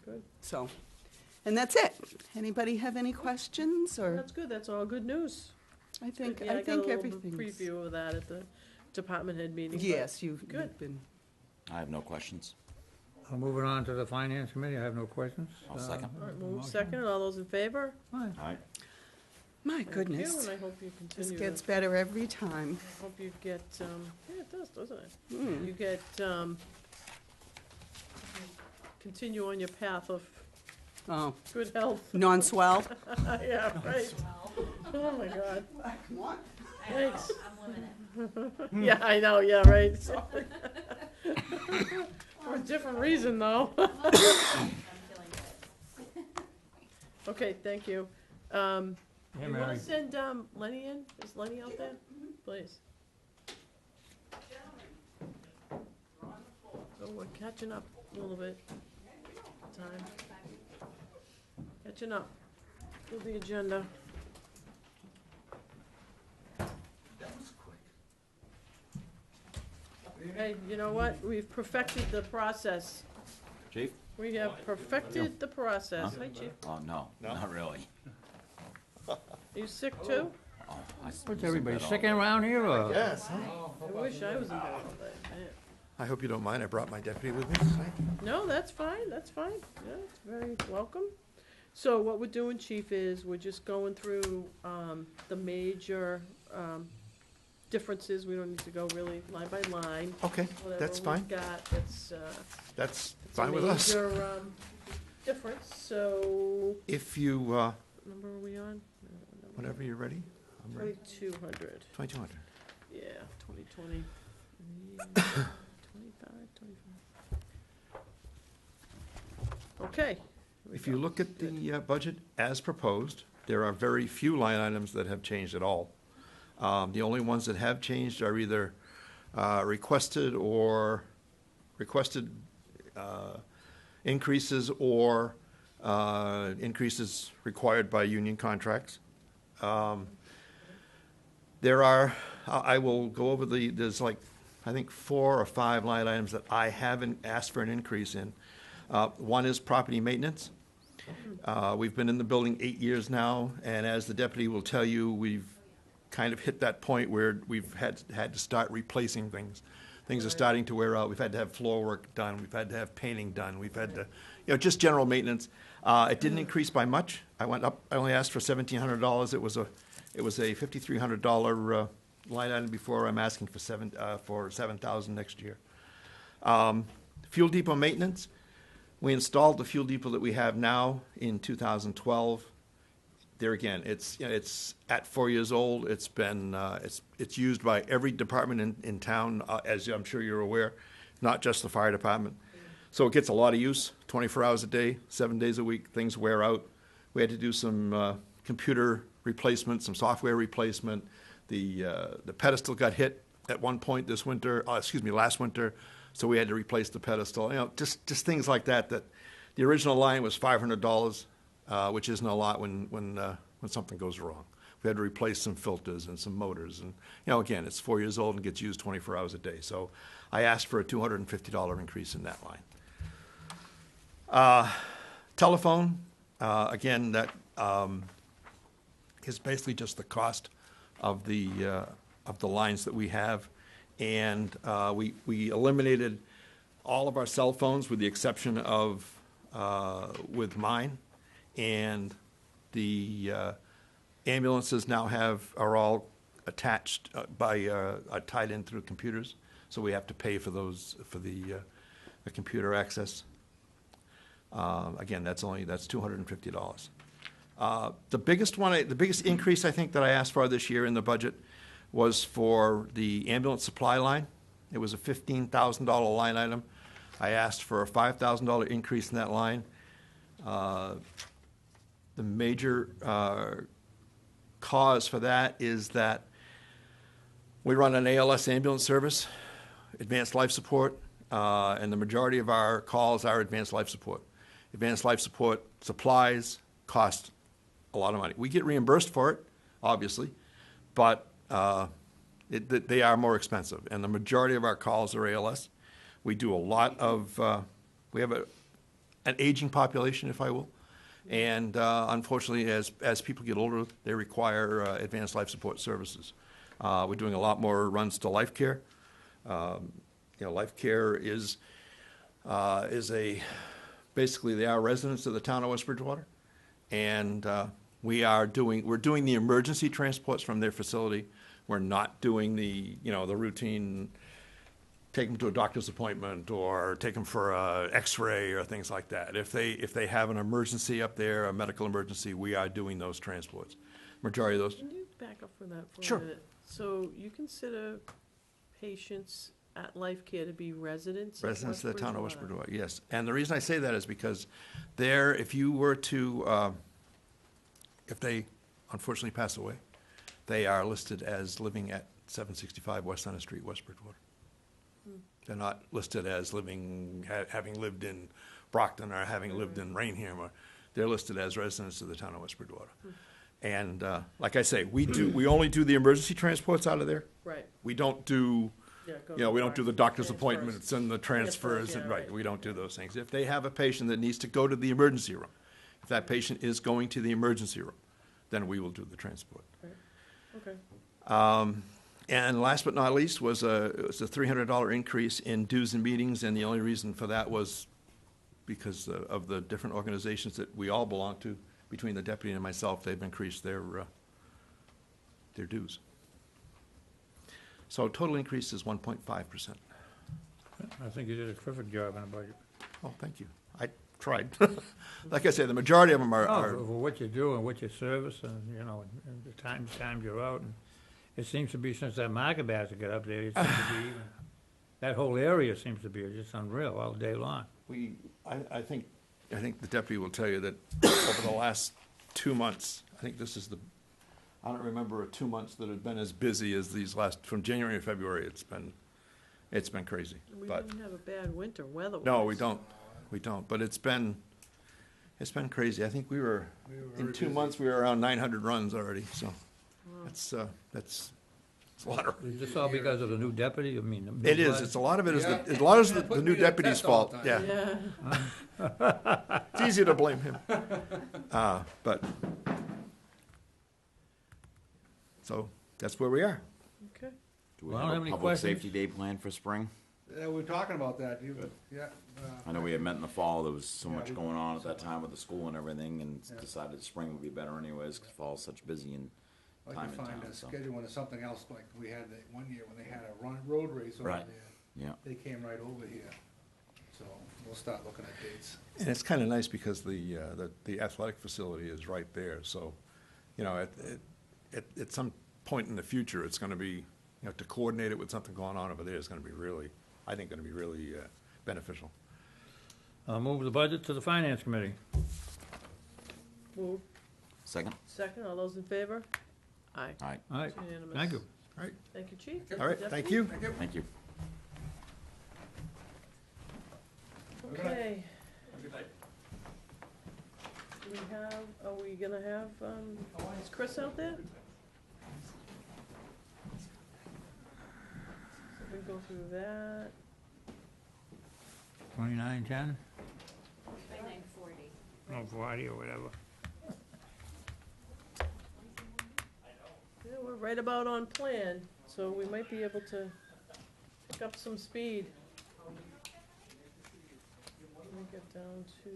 Good. So, and that's it. Anybody have any questions, or? That's good, that's all good news. I think, Yeah, I think got a everything's. little preview of that at the department head meeting. but Yes, you've Good. been, I have no questions. I'll move it on to the finance committee, I have no questions. I'll second. All right, move Motion. second, all those in favor? Fine. All right. my Thank you, goodness, and I hope you this continue gets to, better every time. I hope you get, yeah, it does, doesn't it? Mm. You get, continue on your path of Oh, good health. non-swell? Yeah, right. Oh, my God. Thanks. Yeah, I know, yeah, right. For a different reason, though. Okay, thank you. Hey, You wanna Mary. send, Lenny in? Is Lenny out there? Please. So we're catching up a little bit. Time. Catching up with the agenda. Hey, you know what? We've perfected the process. Chief? We have perfected the process. Hi, Chief. Oh, no, not really. Are you sick too? Oh, What's everybody, sick around here, or? Yes. I wish I was in bed all day. Man. I hope you don't mind. I brought my deputy with me tonight. No, that's fine, that's fine. Yeah, it's very welcome. So what we're doing, Chief, is we're just going through the major differences. We don't need to go really line by line. Okay, that's fine. Whatever we've got, That's it's a fine with us. major difference, so, If you, what number are we on? whenever you're ready, I'm ready. 2200, 2200. yeah, 2020. 25, 25. Okay. If you look at the budget as proposed, there are very few line items that have changed at all. The only ones that have changed are either requested increases or increases required by union contracts. There are, I will go over there's like, I think 4 or 5 line items that I haven't asked for an increase in. One is property maintenance. We've been in the building 8 years now, and as the deputy will tell you, we've kind of hit that point where we've had to start replacing things. Things are starting to wear out. We've had to have floor work done. We've had to have painting done. We've had to, just general maintenance. It didn't increase by much. I went up. I only asked for $1,700. It was a $5,300 line item before. I'm asking for $7,000 next year. Fuel depot maintenance. We installed the fuel depot that we have now in 2012. There again, it's at 4 years old. It's been it's used by every department in town, as I'm sure you're aware, not just the fire department. So it gets a lot of use, 24 hours a day, 7 days a week. Things wear out. We had to do some computer replacement, some software replacement. The pedestal got hit at one point last winter. So we had to replace the pedestal. Just things like that. That the original line was $500, which isn't a lot when something goes wrong. We had to replace some filters and some motors, and again, it's 4 years old and gets used 24 hours a day. So I asked for a $250 increase in that line. Telephone, again, that is basically just the cost of the lines that we have. And we eliminated all of our cell phones with the exception of with mine. And the ambulances now are all attached are tied in through computers. So we have to pay for those, for the computer access. Again, that's $250. The biggest increase I think that I asked for this year in the budget was for the ambulance supply line. It was a $15,000 line item. I asked for a $5,000 increase in that line. The major cause for that is that we run an ALS ambulance service, advanced life support, and the majority of our calls are advanced life support. Advanced life support supplies cost a lot of money. We get reimbursed for it, obviously, but they are more expensive. And the majority of our calls are ALS. We do a lot of, we have an aging population, if I will. And unfortunately, as people get older, they require advanced life support services. We're doing a lot more runs to life care. Life care is basically they are residents of the town of West Bridgewater, and we're doing the emergency transports from their facility. We're not doing the routine, take them to a doctor's appointment or take them for a X-ray or things like that. If they have an emergency up there, a medical emergency, we are doing those transports. Majority of those. Can you back up for that for Sure. a minute? So you consider patients at Life Care to be residents? Residents of the town of West Bridgewater, yes. And the reason I say that is because there, if you were to, if they unfortunately pass away, they are listed as living at 765 West Center Street, West Bridgewater. They're not listed as having lived in Brockton or having lived in Rainham. They're listed as residents of the town of West Bridgewater. And like I say, we only do the emergency transports out of there. Right. We don't do, we don't do the doctor's appointments and the transfers. Yeah, Right, we don't do those things. If they have a patient that needs to go to the emergency room, if that patient is going to the emergency room, then we will do the transport. Okay. And last but not least was a $300 increase in dues and meetings, and the only reason for that was because of the different organizations that we all belong to. Between the deputy and myself, they've increased their dues. So total increase is 1.5%. I think you did a terrific job on the budget. Oh, thank you. I tried. Like I say, the majority of them are For what you do and what you service and, and the times you're out. And it seems to be since that market basket got up there, it seems to be even, that whole area seems to be just unreal all day long. I think the deputy will tell you that over the last 2 months, I think this is I don't remember 2 months that have been as busy as these from January to February. It's been crazy. We But didn't have a bad winter weather-wise. no, we don't. We don't. But it's been crazy. I think we were in 2 months we were around 900 runs already. So that's a lot of. Is this all because of the new deputy? I mean, the new It is. blood? It's a lot of it is Yeah. a lot of Yeah, the put new me to the deputy's test all fault. the time. Yeah. It's easy to blame him. But so that's where we are. Okay. Do we Well, I have don't have a any public questions. safety day planned for spring? Yeah, we were talking about that, yeah. I know we had met in the fall, there was so Yeah, much we- going on at that time with the school and everything, and decided spring would be better anyways, because fall's such busy and I'd time like in to find town, a so. schedule when it's something else, like we had that one year when they had a road race over Right. there. Yeah. They came right over here, so we'll start looking at dates. And it's kind of nice because the athletic facility is right there. So, at some point in the future, it's going to be, to coordinate it with something going on over there is going to be really, I think, going to be really beneficial. I'll move the budget to the finance committee. Move. Second? Second, all those in favor? Aye. All right, All right, It's unanimous. thank you. All right. Thank you, Chief. All right. Thank you. thank you. Okay. Are we gonna have, is Chris out there? So we go through that. 2910? 140 or whatever. Yeah, we're right about on plan, so we might be able to pick up some speed. Let me get down to.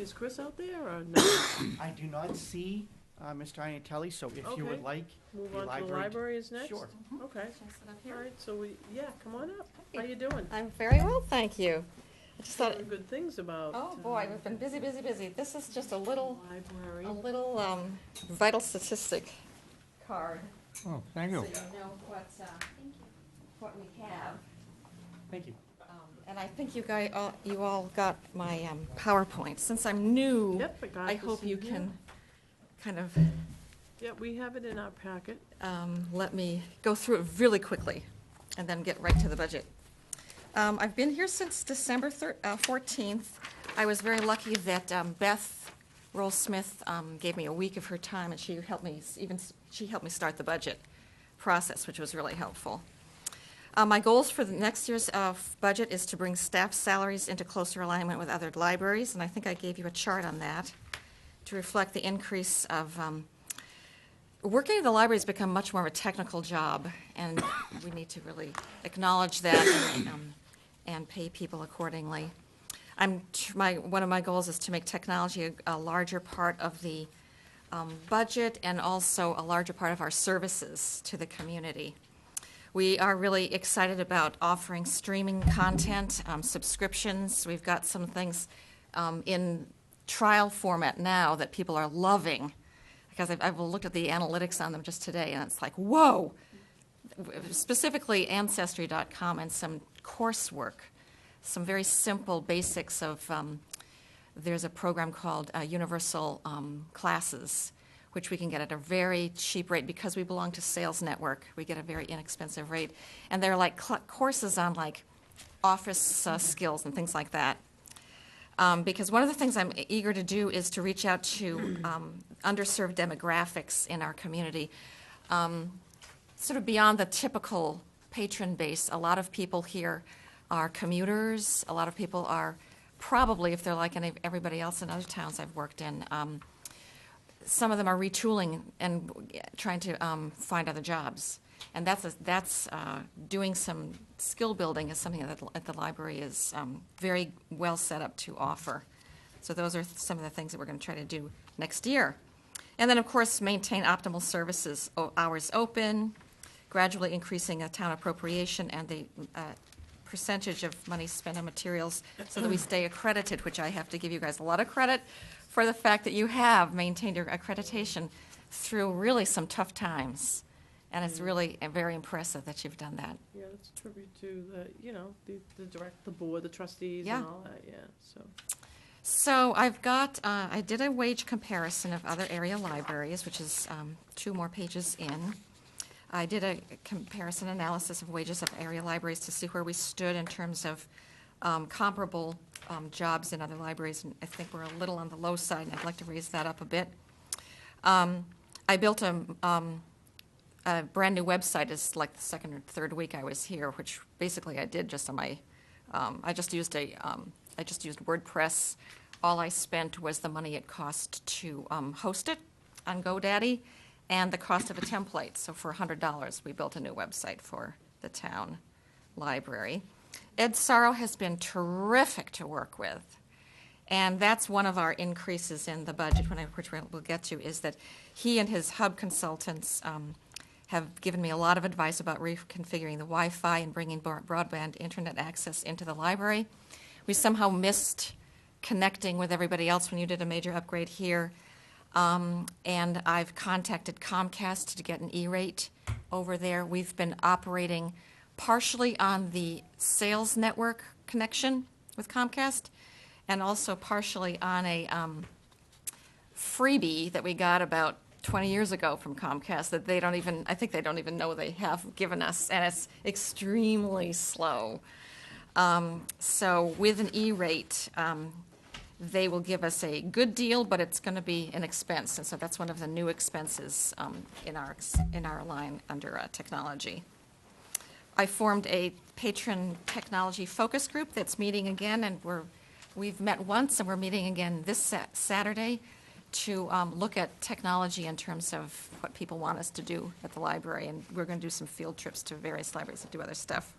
Is Chris out there or no? I do not see Mr. Iantelli, so if you would Okay. like Move the on to the library. library is next? Sure. Okay. All right, so yeah, come on up. How you doing? I'm very well, thank you. I just thought, Hearing good things about. oh boy, we've been busy, busy, busy. This is just a little Library. vital statistic card, Oh, thank you. so you know what we have. Thank you. And I think you all got my PowerPoint. Since I'm new, Yep, I got I this hope in you here. can kind of Yeah, we have it in our packet. let me go through it really quickly and then get right to the budget. I've been here since December 14th. I was very lucky that Beth Roll-Smith gave me a week of her time, and she helped me start the budget process, which was really helpful. My goals for the next year's budget is to bring staff salaries into closer alignment with other libraries, and I think I gave you a chart on that to reflect the increase of working at the library has become much more of a technical job, and we need to really acknowledge that and pay people accordingly. One of my goals is to make technology a larger part of the budget and also a larger part of our services to the community. We are really excited about offering streaming content, subscriptions. We've got some things in trial format now that people are loving, because I've looked at the analytics on them just today, and it's like, whoa! Specifically Ancestry.com and some coursework, some very simple basics of, there's a program called Universal Classes, which we can get at a very cheap rate because we belong to Sales Network. We get a very inexpensive rate. And they're like courses on like office skills and things like that. Because one of the things I'm eager to do is to reach out to underserved demographics in our community. Sort of beyond the typical patron base, a lot of people here are commuters. A lot of people are probably, if they're like everybody else in other towns I've worked in, some of them are retooling and trying to find other jobs. And that's doing some skill building is something that the library is very well set up to offer. So those are some of the things that we're going to try to do next year. And then, of course, maintain optimal services, hours open, gradually increasing town appropriation and the percentage of money spent on materials so that we stay accredited, which I have to give you guys a lot of credit for the fact that you have maintained your accreditation through really some tough times. And it's really very impressive that you've done that. Yeah, that's a tribute to the board, the trustees Yeah. and all that, yeah, so. So I've got, I did a wage comparison of other area libraries, which is 2 more pages in. I did a comparison analysis of wages of area libraries to see where we stood in terms of comparable jobs in other libraries, and I think we're a little on the low side, and I'd like to raise that up a bit. I built a brand new website. It's like the second or third week I was here, which basically I did just on my. I just used WordPress. All I spent was the money it cost to host it on GoDaddy, and the cost of a template. So for $100, we built a new website for the town library. Ed Sorrow has been terrific to work with. And that's one of our increases in the budget, which we'll get to, is that he and his hub consultants have given me a lot of advice about reconfiguring the Wi-Fi and bringing broadband internet access into the library. We somehow missed connecting with everybody else when you did a major upgrade here. And I've contacted Comcast to get an E-rate over there. We've been operating partially on the sales network connection with Comcast, and also partially on a freebie that we got about 20 years ago from Comcast that I think they don't even know they have given us, and it's extremely slow. So with an E-rate, they will give us a good deal, but it's going to be an expense, and so that's one of the new expenses in our line under technology. I formed a patron technology focus group that's meeting again, and we've met once, and we're meeting again this Saturday to look at technology in terms of what people want us to do at the library, and we're going to do some field trips to various libraries and do other stuff.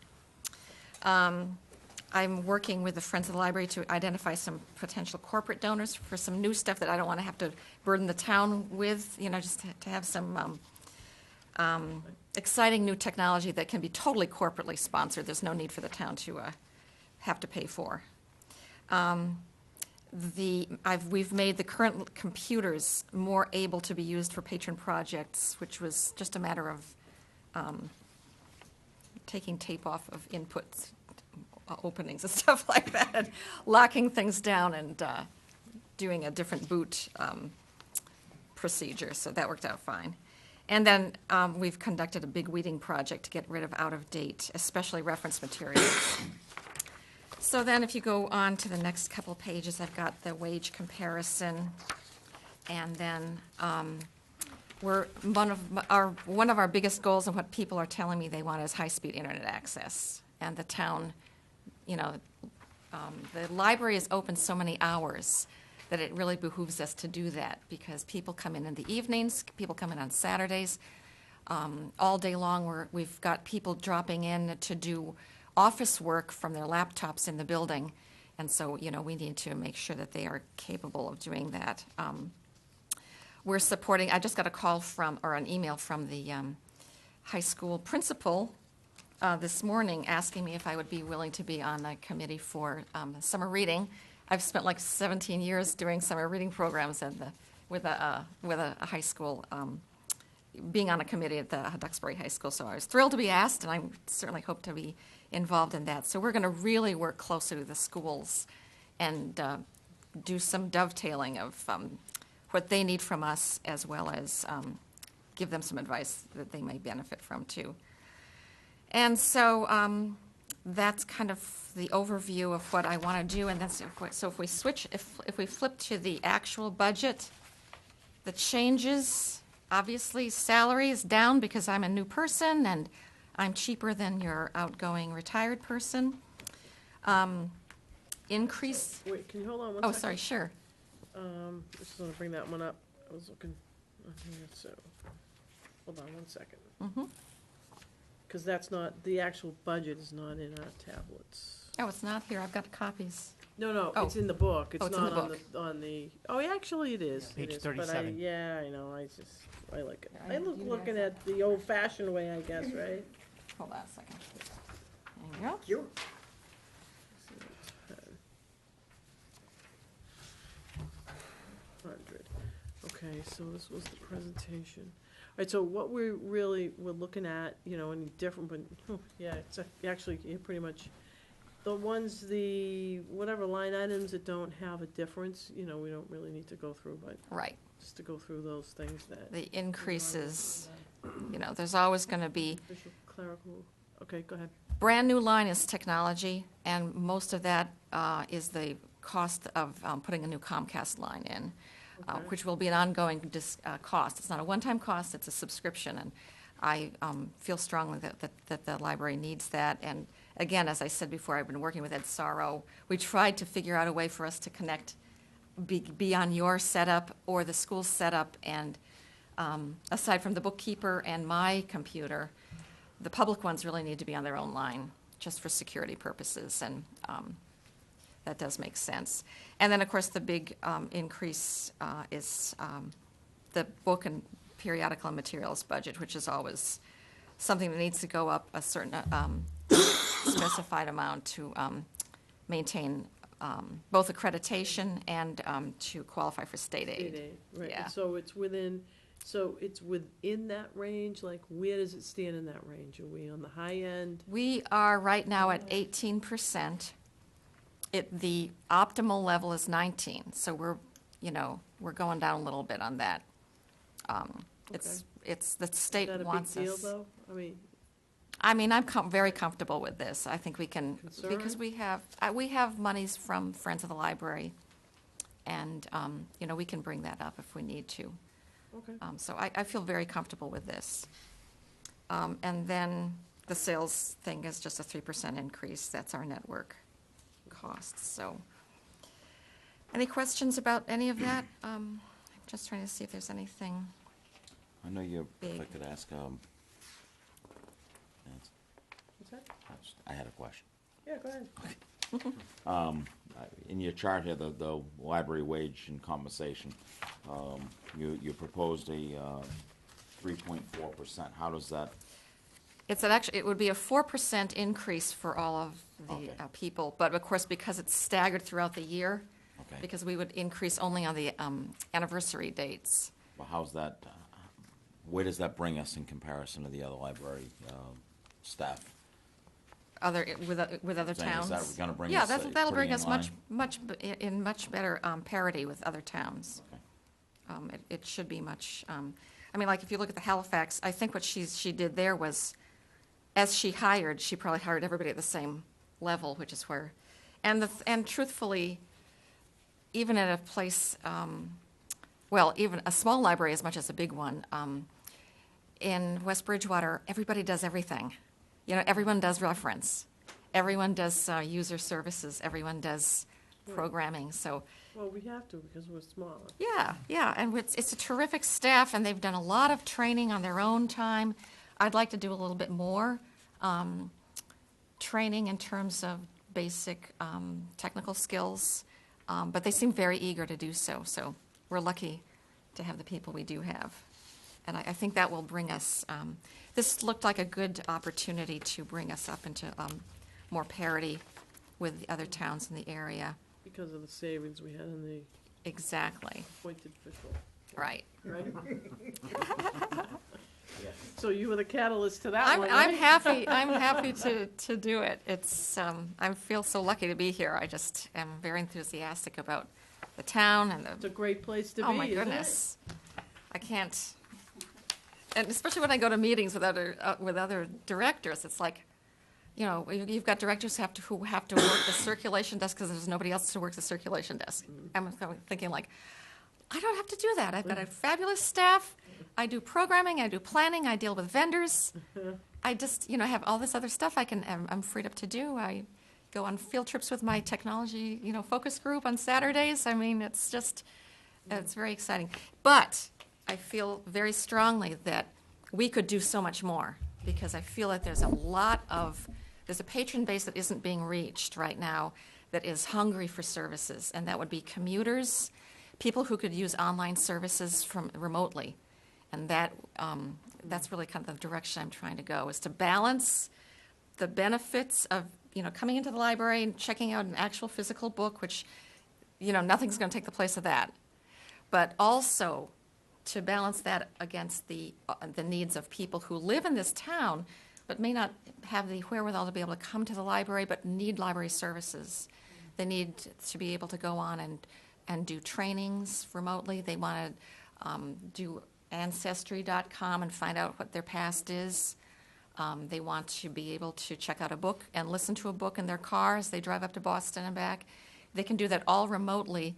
I'm working with the Friends of the Library to identify some potential corporate donors for some new stuff that I don't want to have to burden the town with, just to have some exciting new technology that can be totally corporately sponsored. There's no need for the town to have to pay for. We've made the current computers more able to be used for patron projects, which was just a matter of taking tape off of inputs, openings and stuff like that, and locking things down and doing a different boot procedure. So that worked out fine. And then we've conducted a big weeding project to get rid of out-of-date, especially reference materials. So then if you go on to the next couple pages, I've got the wage comparison, and then one of our biggest goals and what people are telling me they want is high-speed internet access. And the town, the library is open so many hours that it really behooves us to do that, because people come in the evenings, people come in on Saturdays, all day long. We've got people dropping in to do office work from their laptops in the building, and so we need to make sure that they are capable of doing that. We're supporting. I just got a call or an email from the high school principal this morning asking me if I would be willing to be on a committee for summer reading. I've spent like 17 years doing summer reading programs with a high school. Being on a committee at the Duxbury High School, so I was thrilled to be asked, and I certainly hope to be involved in that. So we're going to really work closely with the schools and do some dovetailing of what they need from us, as well as give them some advice that they may benefit from too. And so that's kind of the overview of what I want to do. And that's so if we switch, if we flip to the actual budget, the changes. Obviously, salary is down because I'm a new person and I'm cheaper than your outgoing retired person. Increase. Wait, can you hold on one Oh, second? sorry, sure. Just want to bring that one up. I was looking here, so hold on one second. Mm-hmm. Because that's not, the actual budget is not in our tablets. Oh, it's not here. I've got copies. No, Oh. it's in the book. It's Oh, it's in not the on book. on the, oh, yeah, actually it is. Page It is, 37. But I know, I like it. Yeah, I look looking at the old-fashioned way, I guess, right? Hold on a second. There you go. Okay, so this was the presentation. All right, so what we're looking at, any different, but, yeah, it's actually pretty much, the ones, whatever line items that don't have a difference, we don't really need to go through, but Right. just to go through those things that. The increases, there's always going to be. Official clerical, okay, go ahead. Brand new line is technology, and most of that is the cost of putting a new Comcast line in, Okay. which will be an ongoing cost. It's not a one-time cost, it's a subscription, and I feel strongly that the library needs that. And again, as I said before, I've been working with Ed Sorrow. We tried to figure out a way for us to connect, be on your setup or the school's setup, and aside from the bookkeeper and my computer, the public ones really need to be on their own line, just for security purposes, and that does make sense. And then, of course, the big increase is the book and periodical and materials budget, which is always something that needs to go up a certain specified amount to maintain both accreditation and to qualify for state aid. State aid, right, Yeah. and so it's within that range, like, where does it stand in that range? Are we on the high end? We are right now at 18%, the optimal level is 19, so we're going down a little bit on that. It's the state Is that a wants big deal, us. though? I'm very comfortable with this. I think we can, because Concern? we have monies from Friends of the Library, and, we can bring that up if we need to. Okay. So I feel very comfortable with this. And then the sales thing is just a 3% increase. That's our network costs, so. Any questions about any of that? Just trying to see if there's anything. I know you, if I Big. could ask, Nancy, What's that? I had a question. Yeah, go ahead. In your chart here, the library wage and compensation, you proposed a 3.4%. How does that? It would be a 4% increase for all of the Okay. people, but of course, because it's staggered throughout the year, Okay. because we would increase only on the anniversary dates. Well, how's that, where does that bring us in comparison to the other library staff? With other Saying, is towns. that gonna bring Yeah, us, that'll pretty bring in us line? much better parity with other towns. Okay. It should be much, like if you look at the Halifax, I think what she did there was, as she hired, she probably hired everybody at the same level, which is where, and truthfully, even at a place, even a small library as much as a big one, in West Bridgewater, everybody does everything. Everyone does reference, everyone does user services, everyone does programming, so. Well, we have to because we're smaller. Yeah, and it's a terrific staff, and they've done a lot of training on their own time. I'd like to do a little bit more training in terms of basic technical skills, but they seem very eager to do so we're lucky to have the people we do have. And I think that will bring us, this looked like a good opportunity to bring us up into more parity with the other towns in the area. Because of the savings we had in the Exactly, appointed official, right. right? So you were the catalyst to that one, I'm right? happy to do it. It's, I feel so lucky to be here. I just am very enthusiastic about the town and It's a great place to be, oh my isn't it? goodness. I can't, and especially when I go to meetings with other directors, it's like, you've got directors who have to work the circulation desk because there's nobody else to work the circulation desk. I'm thinking like, I don't have to do that. I've got a fabulous staff. I do programming, I do planning, I deal with vendors. I just, have all this other stuff I'm freed up to do. I go on field trips with my technology, focus group on Saturdays. It's just, it's very exciting. But I feel very strongly that we could do so much more because I feel that there's a patron base that isn't being reached right now that is hungry for services, and that would be commuters, people who could use online services from remotely. And that's really kind of the direction I'm trying to go, is to balance the benefits of, coming into the library and checking out an actual physical book, which, nothing's going to take the place of that. But also to balance that against the needs of people who live in this town but may not have the wherewithal to be able to come to the library but need library services. They need to be able to go on and do trainings remotely. They want to do Ancestry.com and find out what their past is. They want to be able to check out a book and listen to a book in their car as they drive up to Boston and back. They can do that all remotely,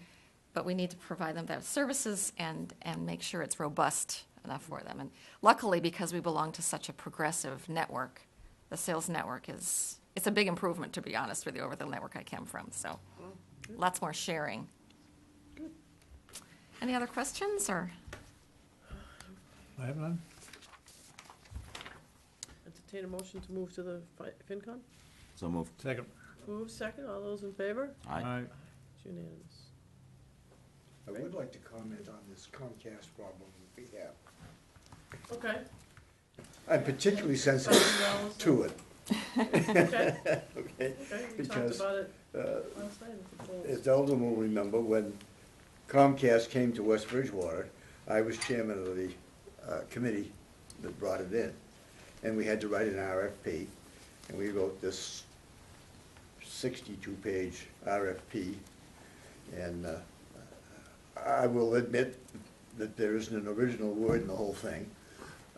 but we need to provide them those services and make sure it's robust enough for them. And luckily, because we belong to such a progressive network, the sales network it's a big improvement, to be honest with you, over the network I came from. So lots more sharing. Good. Any other questions or? I have none. Entertain a motion to move to the FinCon? So moved. Second. Move second, all those in favor? Aye. It's unanimous. I would like to comment on this Comcast problem that we have. Okay. I'm particularly sensitive $1,000. to it. Okay, Okay? okay, we talked Because, about it uh, last night at the polls. as Eldon will remember, when Comcast came to West Bridgewater, I was chairman of the committee that brought it in. And we had to write an RFP, and we wrote this 62-page RFP. And I will admit that there isn't an original word in the whole thing.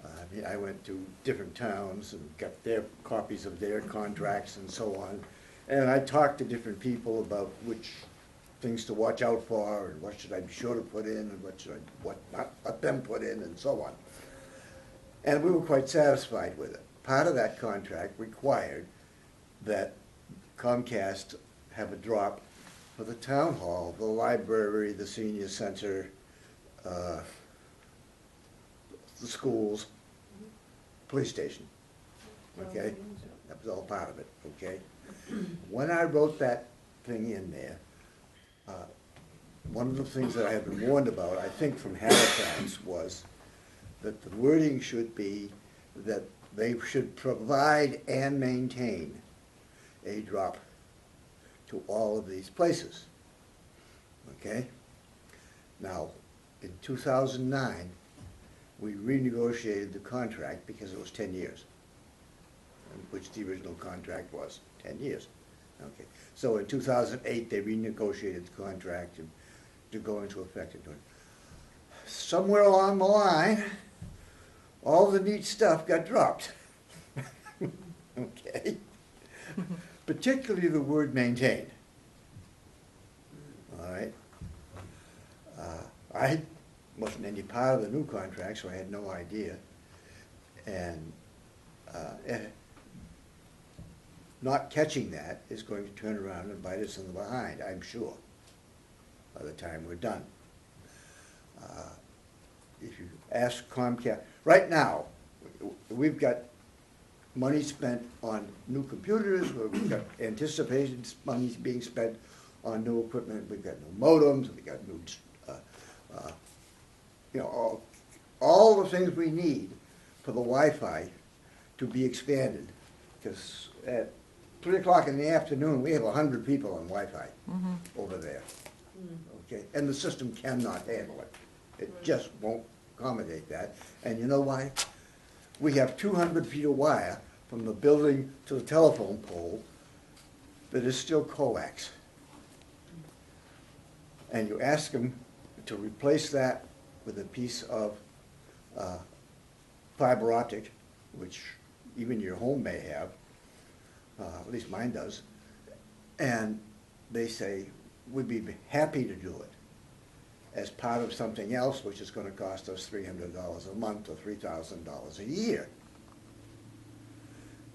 I mean, I went to different towns and got their copies of their contracts and so on. And I talked to different people about which things to watch out for, and what should I be sure to put in, and what not let them put in, and so on. And we were quite satisfied with it. Part of that contract required that Comcast have a drop for the town hall, the library, the senior center, the schools, police station, okay? That was all part of it, okay? When I wrote that thing in there, one of the things that I had been warned about, I think from Halifax, was that the wording should be that they should provide and maintain a drop to all of these places, okay? Now, in 2009, we renegotiated the contract because it was 10 years, which the original contract was, 10 years. Okay. So in 2008, they renegotiated the contract to go into effect. Somewhere along the line, all the neat stuff got dropped. Okay? Particularly the word maintain. All right? I wasn't any part of the new contract, so I had no idea. And not catching that is going to turn around and bite us in the behind, I'm sure, by the time we're done. If you ask Comcast, right now, we've got money spent on new computers, we've got anticipated money being spent on new equipment, we've got new modems, we've got new, you know, all the things we need for the Wi-Fi to be expanded. Because at 3 o'clock in the afternoon, we have 100 people on Wi-Fi over there. Okay, and the system cannot handle it. It just won't accommodate that. And you know why? We have 200 feet of wire from the building to the telephone pole that is still coax. And you ask them to replace that with a piece of fiber optic, which even your home may have, at least mine does, and they say, we'd be happy to do it as part of something else which is going to cost us $300 a month or $3,000 a year.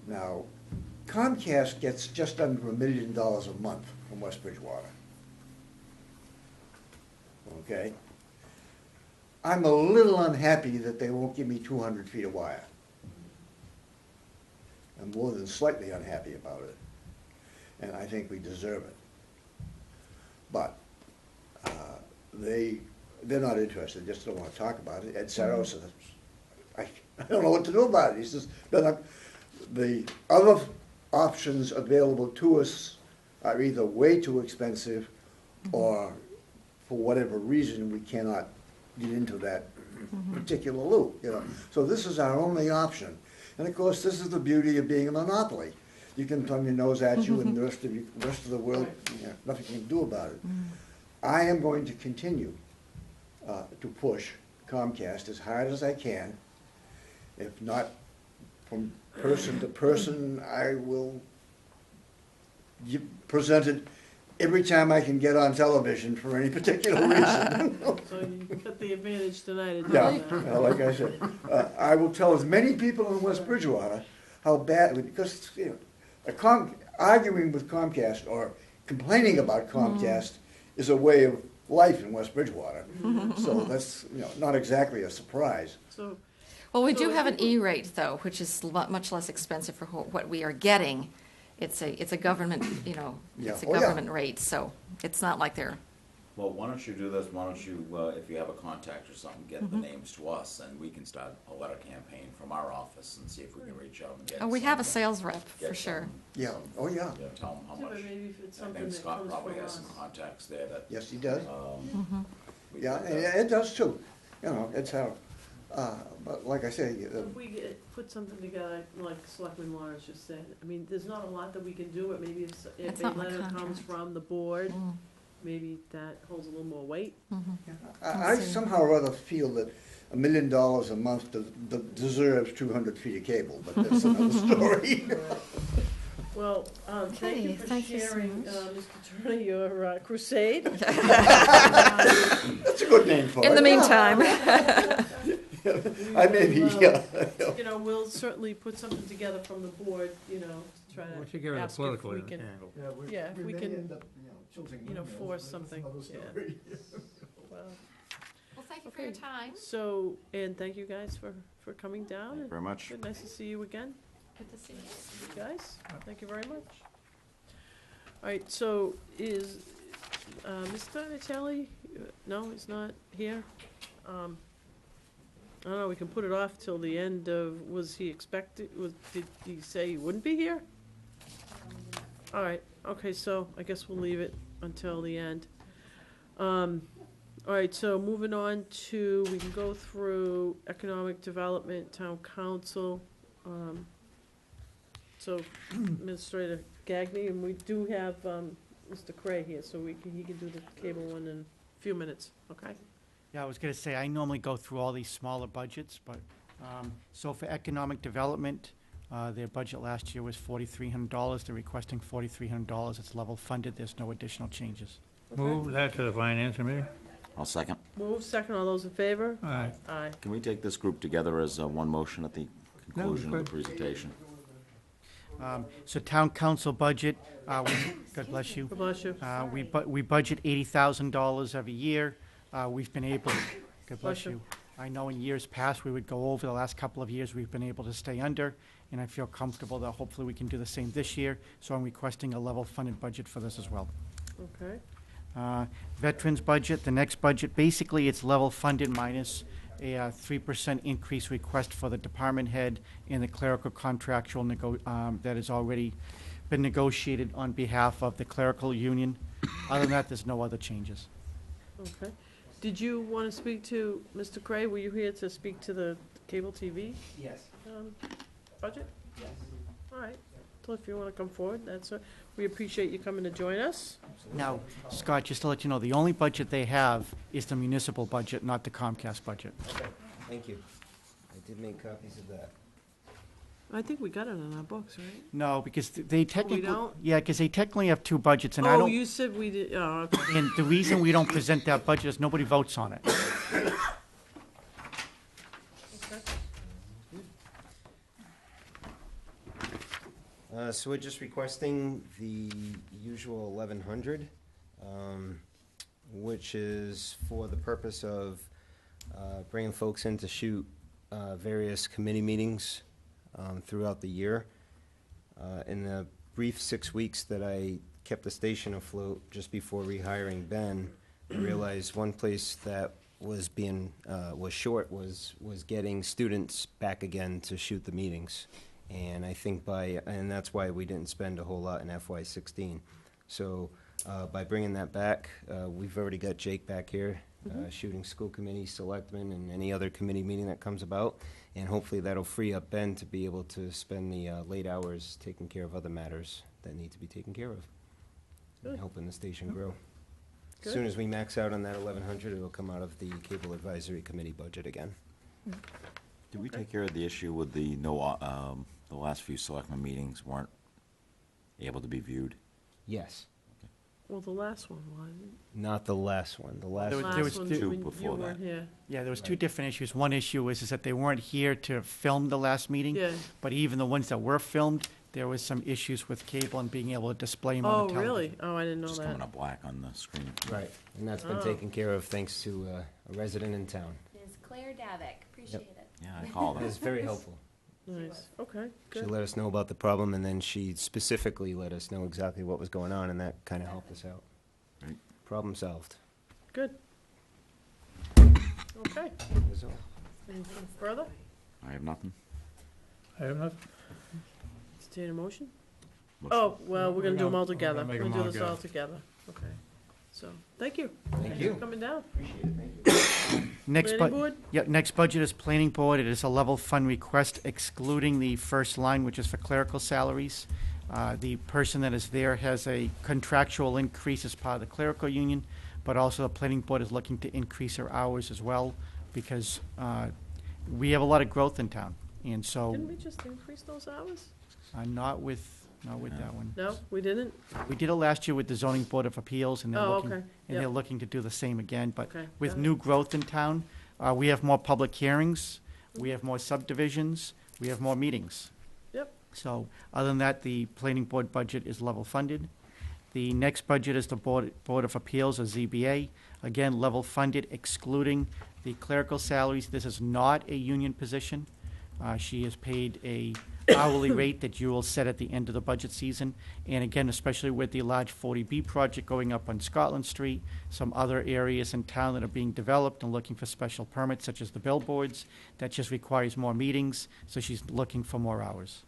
Now, Comcast gets just under $1 million a month from West Bridgewater. Okay? I'm a little unhappy that they won't give me 200 feet of wire. I'm more than slightly unhappy about it. And I think we deserve it. But they're not interested, just don't want to talk about it. Ed Sarro says, I don't know what to do about it. He says, the other options available to us are either way too expensive or for whatever reason we cannot get into that particular loop, you know. So this is our only option. And of course, this is the beauty of being a monopoly. You can thumb your nose at you and the rest of the world, you know, nothing you can do about it. I am going to continue to push Comcast as hard as I can. If not from person to person, I will present it every time I can get on television for any particular reason. So you got the advantage tonight of doing Yeah, that. yeah, like I said, I will tell as many people in West Bridgewater how bad, because, you know, arguing with Comcast or complaining about Comcast is a way of life in West Bridgewater. So that's, you know, not exactly a surprise. So, Well, we do So have I an think E-rate, though, which is much less expensive for what we are getting. It's a government, you know, it's a Yeah. Oh, yeah. government rate, so it's not like they're, Well, why don't you do this, why don't you, if you have a contact or something, get the names to us, and we can start a letter campaign from our office and see if we can reach out and get oh, we have a some- sales rep, get for sure. some- Yeah, oh yeah, Yeah, tell them how Yeah, but much. maybe if it's I something think that Scott comes probably from has some us. contacts there that. yes, he does. we Yeah, could, and it does too. You know, it's how, But like I say, If we put something together, like Selectman Lawrence just said, I mean, there's not a lot that we can do, but maybe if It's a not in the letter comes contract. from the board, maybe that holds a little more weight. I somehow rather feel that $1 million a month deserves 200 feet of cable, but that's another story. Well, thank you Okay, for thank you so sharing, much. Mr. Turner, your crusade. That's a good name for it. In the meantime, I may be, You know, we'll certainly put something together from the board, you know, to try We should give it a to ask if political we can, angle. yeah, if we can, you know, force something, yeah. Well, Well, thank you for your Okay. time. so, and thank you guys for coming down. Thank you and very much. Good, nice to see you again, Good to see you. you guys. Thank you very much. All right, so is, Mr. Natale, no, he's not here. I don't know, we can put it off till the end of, was he expected, did he say he wouldn't be here? All right, okay, so I guess we'll leave it until the end. All right, so moving on to, we can go through economic development, town council. So Administrator Gagny, and we do have, Mr. Cray here, so he can do the cable one in a few minutes, okay? Yeah, I was gonna say, I normally go through all these smaller budgets, but, so for economic development, their budget last year was $4,300. They're requesting $4,300. It's level funded. There's no additional changes. Move that to the finance committee. I'll second. Move, second, all those in favor? All right. Aye. Can we take this group together as one motion at the conclusion of the good. presentation? So town council budget, God bless you. God bless you. We budget $80,000 every year. We've been able, God Bless bless you. you. I know in years past, we would go over. The last couple of years, we've been able to stay under, and I feel comfortable that hopefully we can do the same this year. So I'm requesting a level funded budget for this as well. Okay, Veterans budget, the next budget, basically it's level funded minus a 3% increase request for the department head and the clerical contractual that has already been negotiated on behalf of the clerical union. Other than that, there's no other changes. okay. Did you want to speak to, Mr. Cray, were you here to speak to the cable TV Yes, budget? yes. All right, so if you want to come forward, we appreciate you coming to join us. Now, Scott, just to let you know, the only budget they have is the municipal budget, not the Comcast budget. Okay, thank you. I did make copies of that. I think we got it in our books, right? No, because they technically, don't? yeah, because they technically have two budgets, and I Oh, don't, you said we did, oh, okay. and the reason we don't present that budget is nobody votes on it. So we're just requesting the usual 1,100, which is for the purpose of bringing folks in to shoot various committee meetings throughout the year. In the brief 6 weeks that I kept the station afloat just before rehiring Ben, I realized one place that was short was getting students back again to shoot the meetings. And I think and that's why we didn't spend a whole lot in FY16. So by bringing that back, we've already got Jake back here shooting school committee, selectmen, and any other committee meeting that comes about. And hopefully that'll free up Ben to be able to spend the late hours taking care of other matters that need to be taken care of. And Good. helping the station grow. Good. As soon as we max out on that 1,100, it'll come out of the cable advisory committee budget again. Did we take care of the issue with the the last few selectmen meetings weren't able to be viewed? Yes. Well, the last one wasn't. Not the last one. The last There one. was Last one, two when before you weren't that. here. Yeah, there was two different issues. One issue is that they weren't here to film the last meeting. Yeah. But even the ones that were filmed, there was some issues with cable and being able to display them Oh, on the television. really? Oh, I didn't know Just that. coming up black on the screen. Right, and that's been Oh. taken care of thanks to a resident in town. Ms. Claire Davik, appreciate it. Yeah, I called It it. was very helpful. Nice, okay, She good. let us know about the problem, and then she specifically let us know exactly what was going on, and that kind of helped us out. Right. Problem solved. Good. Okay, That was all. anything further? I have nothing. I have nothing. Entertain a motion? Motion. Oh, well, we're gonna do them all We're gonna together. make We're 'em gonna all do this all together. Okay, so, thank you. Thank Thanks you. for coming down. Appreciate it, thank you. Next Planning board? Yep, next budget is planning board. It is a level fund request excluding the first line, which is for clerical salaries. The person that is there has a contractual increase as part of the clerical union, but also the planning board is looking to increase her hours as well because we have a lot of growth in town. And so, Didn't we just increase those hours? not with that one. No, we didn't? We did it last year with the zoning board of appeals, and they're Oh, looking, okay. and they're looking to do the same again. But Okay, with got it. new growth in town, we have more public hearings, we have more subdivisions, we have more meetings. Yep. So, other than that, the planning board budget is level funded. The next budget is the Board of Appeals, or ZBA. Again, level funded, excluding the clerical salaries. This is not a union position. She is paid a hourly rate that you will set at the end of the budget season. And again, especially with the large 40B project going up on Scotland Street, some other areas in town that are being developed and looking for special permits, such as the billboards, that just requires more meetings, so she's looking for more hours.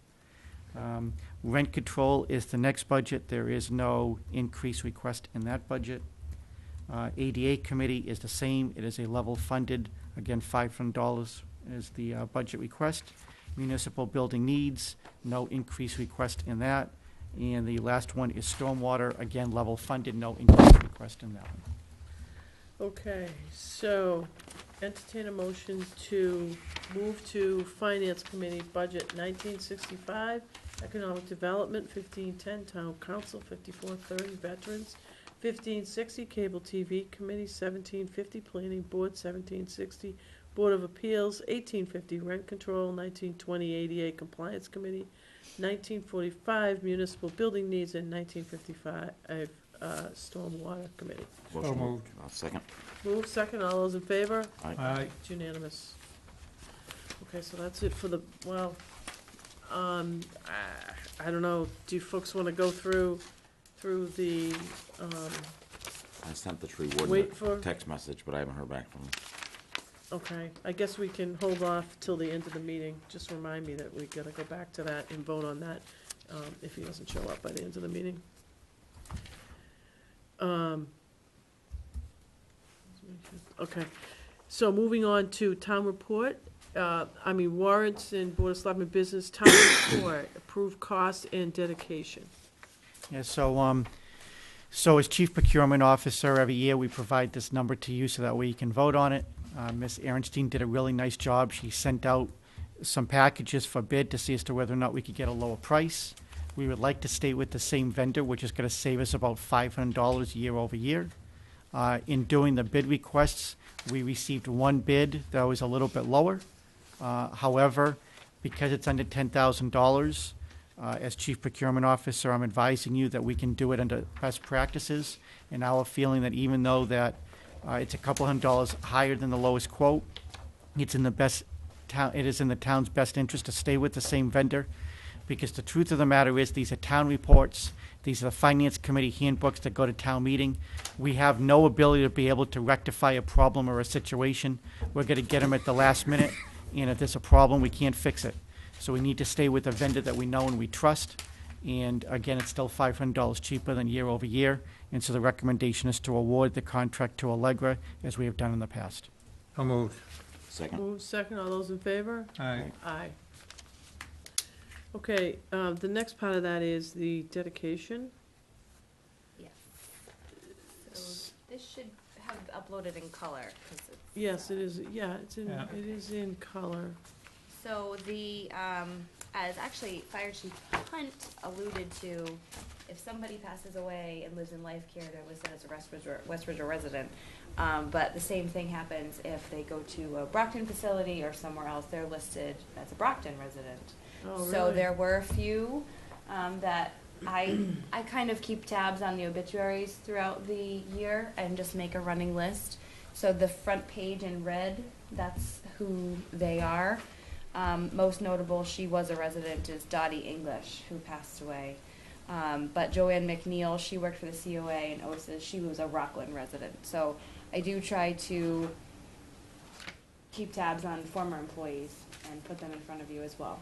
Rent control is the next budget. There is no increase request in that budget. ADA committee is the same. It is a level funded, again, $500 is the budget request. Municipal building needs, no increase request in that. And the last one is stormwater, again, level funded, no increase request in that one. Okay, so entertain a motion to move to Finance Committee Budget 1965, Economic Development 1510, Town Council 5430, Veterans 1560, Cable TV Committee 1750, Planning Board 1760, Board of Appeals 1850, Rent Control 1920, ADA Compliance Committee 1945, Municipal Building Needs, and 1955, Stormwater Committee. Motion moved. Second. Move second, all those in favor? Aye. It's unanimous. Okay, so that's it for the, well, I don't know, do you folks want to go through the, I sent the tree warden Wait for- a text message, but I haven't heard back from him. okay, I guess we can hold off till the end of the meeting. Just remind me that we gotta go back to that and vote on that, if he doesn't show up by the end of the meeting. Okay, so moving on to town report, warrants and Board of Selectmen business, town report, approved cost and dedication. Yeah, so as Chief Procurement Officer, every year we provide this number to you so that way you can vote on it. Ms. Aaronstein did a really nice job. She sent out some packages for bid to see as to whether or not we could get a lower price. We would like to stay with the same vendor, which is going to save us about $500 year over year. In doing the bid requests, we received one bid that was a little bit lower. However, because it's under $10,000, as Chief Procurement Officer, I'm advising you that we can do it under best practices. And our feeling that even though that it's a couple $100 higher than the lowest quote, it's in the best town. It is in the town's best interest to stay with the same vendor, because the truth of the matter is these are town reports. These are the Finance Committee handbooks that go to town meeting. We have no ability to be able to rectify a problem or a situation. We're going to get them at the last minute, and if there's a problem, we can't fix it. So we need to stay with a vendor that we know and we trust. And again, it's still $500 cheaper than year over year. And so the recommendation is to award the contract to Allegra, as we have done in the past. So moved. Second. Move second, all those in favor? Aye. Aye. Okay, the next part of that is the dedication. Yes. So this should have uploaded in color, 'cause it's, Yes, it is, yeah, Yeah. it is in color. so the, as actually Fire Chief Hunt alluded to, if somebody passes away and lives in life care, they're listed as a West Ridge resident. But the same thing happens if they go to a Brockton facility or somewhere else, they're listed as a Brockton resident. Oh, So really? there were a few that I kind of keep tabs on the obituaries throughout the year and just make a running list. So the front page in red, that's who they are. Most notable, she was a resident, is Dottie English, who passed away. But Joanne McNeil, she worked for the COA and OSIS. She was a Rockland resident. So I do try to keep tabs on former employees and put them in front of you as well.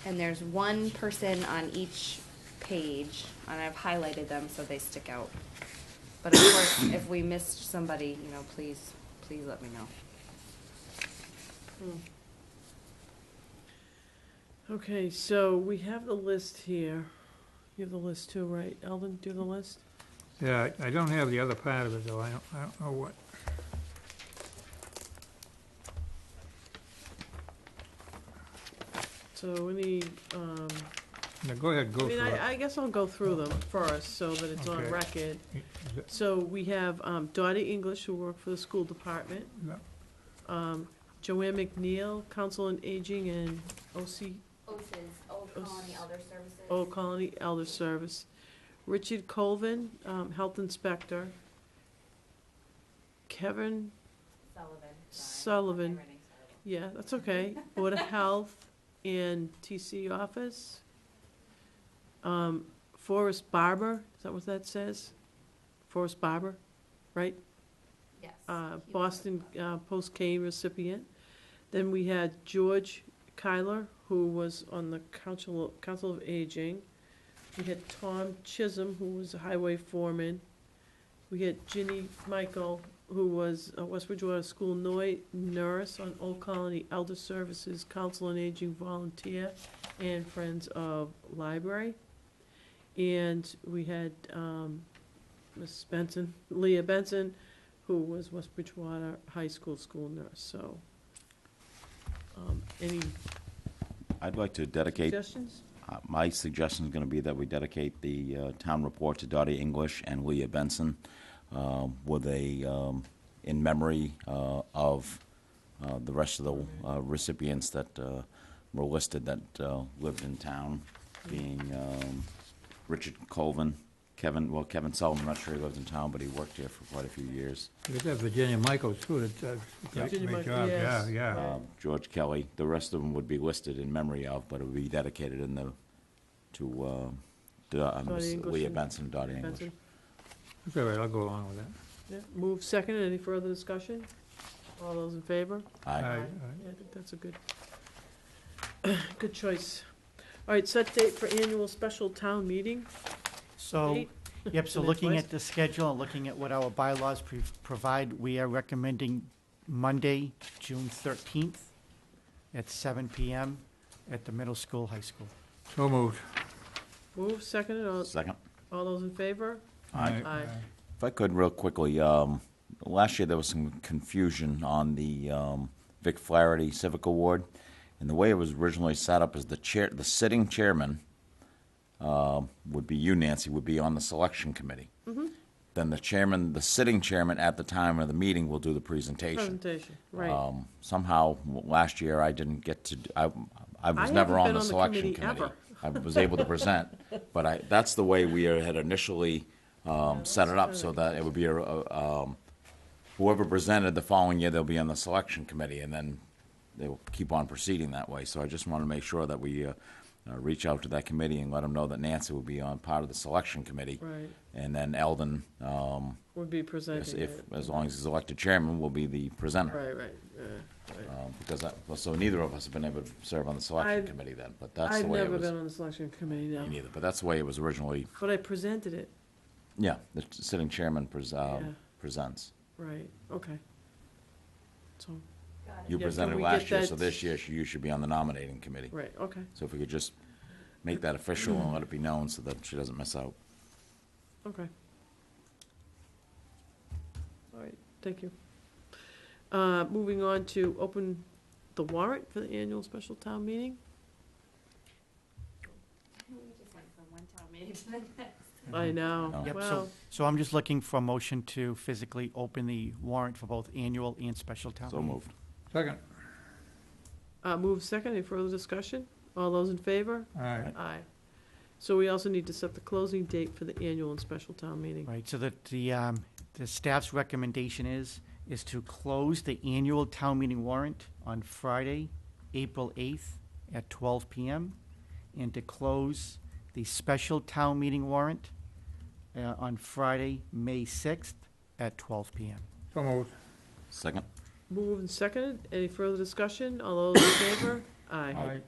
And there's one person on each page, and I've highlighted them so they stick out. But of course, if we missed somebody, you know, please let me know. Okay, so we have the list here. You have the list too, right? Eldon, do you have the list? Yeah, I don't have the other part of it, though. I don't know what. So any, Now, go ahead, I go for mean, it. I guess I'll go through them first so that it's on Okay. record. Is it- So we have Dottie English, who worked for the school department. Yeah. Joanne McNeil, Council on Aging and OC, OCS, Old Colony Elder Services. Old Colony Elder Service. Richard Colvin, Health Inspector. Kevin Sullivan. Sullivan. My writing's terrible. Yeah, that's okay. Board of Health and TC Office. Forrest Barber, is that what that says? Forrest Barber, right? Yes. Boston Post K recipient. Then we had George Kyler, who was on the Council of Aging. We had Tom Chisholm, who was a highway foreman. We had Ginny Michael, who was a West Bridgewater School nurse on Old Colony Elder Services, Council on Aging volunteer, and Friends of Library. And we had Mrs. Benson, Leah Benson, who was West Bridgewater High School nurse. So, any I'd like to dedicate, suggestions? my suggestion is going to be that we dedicate the town report to Dottie English and Leah Benson with a, in memory of the rest of the recipients that were listed that lived in town, being Richard Colvin, Kevin Sullivan, I'm not sure he lived in town, but he worked here for quite a few years. You could have Virginia Michaels, too, that does a great Virginia great Michael, job. yes. Yeah. George Kelly. The rest of them would be listed in memory of, but it would be dedicated in the, to Dottie English Leah and Benson and Dottie English. Benson? That's all right, I'll go along with that. Yeah, move second. Any further discussion? All those in favor? Aye. Aye. Yeah, I think that's a good, good choice. All right, set date for annual special town meeting. So, Date? yep, so The next looking list. at the schedule, and looking at what our bylaws provide, we are recommending Monday, June 13th at 7 PM at the middle school, high school. So moved. Move second. Second. All those in favor? Aye. Aye. If I could, real quickly, last year there was some confusion on the Vic Flaherty Civic Award, and the way it was originally set up is the sitting chairman would be you, Nancy, would be on the selection committee. Mm-hmm. Then the sitting chairman at the time of the meeting will do the presentation. Presentation, right. Somehow, last year, I didn't get to, I was I never haven't on been the on the selection committee committee. ever. I was able to present, but that's the way we had initially set it up, so that it would be whoever presented the following year, they'll be on the selection committee, and then they will keep on proceeding that way. So I just want to make sure that we reach out to that committee and let them know that Nancy will be on part of the selection committee. Right. And then Eldon, Would be presenting it. as long as he's elected chairman, will be the presenter. Right. Because so neither of us have been able to serve on the selection I've- committee then, but that's the I've way it never was. been on the selection committee, no. Me neither, but that's the way it was originally. But I presented it, Yeah, the sitting chairman Yeah. presents. right, okay. So, You Yeah, presented can we last get year, that- so this year you should be on the nominating committee. right, okay, So if we could just make that official and let it be known so that she doesn't miss out. okay. All right, thank you. Moving on to open the warrant for the annual special town meeting. We just went from one town meeting to the next. I know, No. Yep, well, so I'm just looking for a motion to physically open the warrant for both annual and special town So meeting. moved. Second. move second, any further discussion? All those in favor? All right. Aye. So we also need to set the closing date for the annual and special town meeting. Right, so that the staff's recommendation is to close the annual town meeting warrant on Friday, April 8th at 12 PM, and to close the special town meeting warrant on Friday, May 6th at 12 PM. So moved. Second? Moved and seconded, any further discussion? All those in favor? Aye. Aye.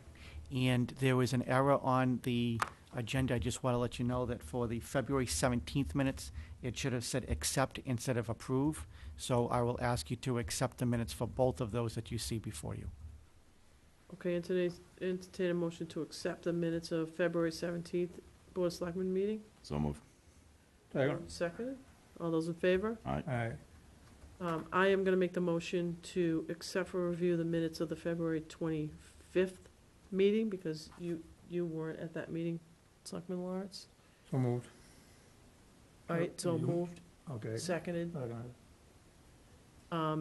And there was an error on the agenda. I just want to let you know that for the February 17th minutes, It should have said accept instead of approve. So I will ask you to accept the minutes for both of those that you see before you. Okay, entertain a motion to accept the minutes of February 17th Board of Selectmen meeting. So moved. Second. Second. All those in favor? Aye. Aye. I am going to make the motion to accept for review the minutes of the February 25th meeting, because you weren't at that meeting, Selectman Lawrence. So moved. All right, so You- moved, Okay. seconded. Second. Uh,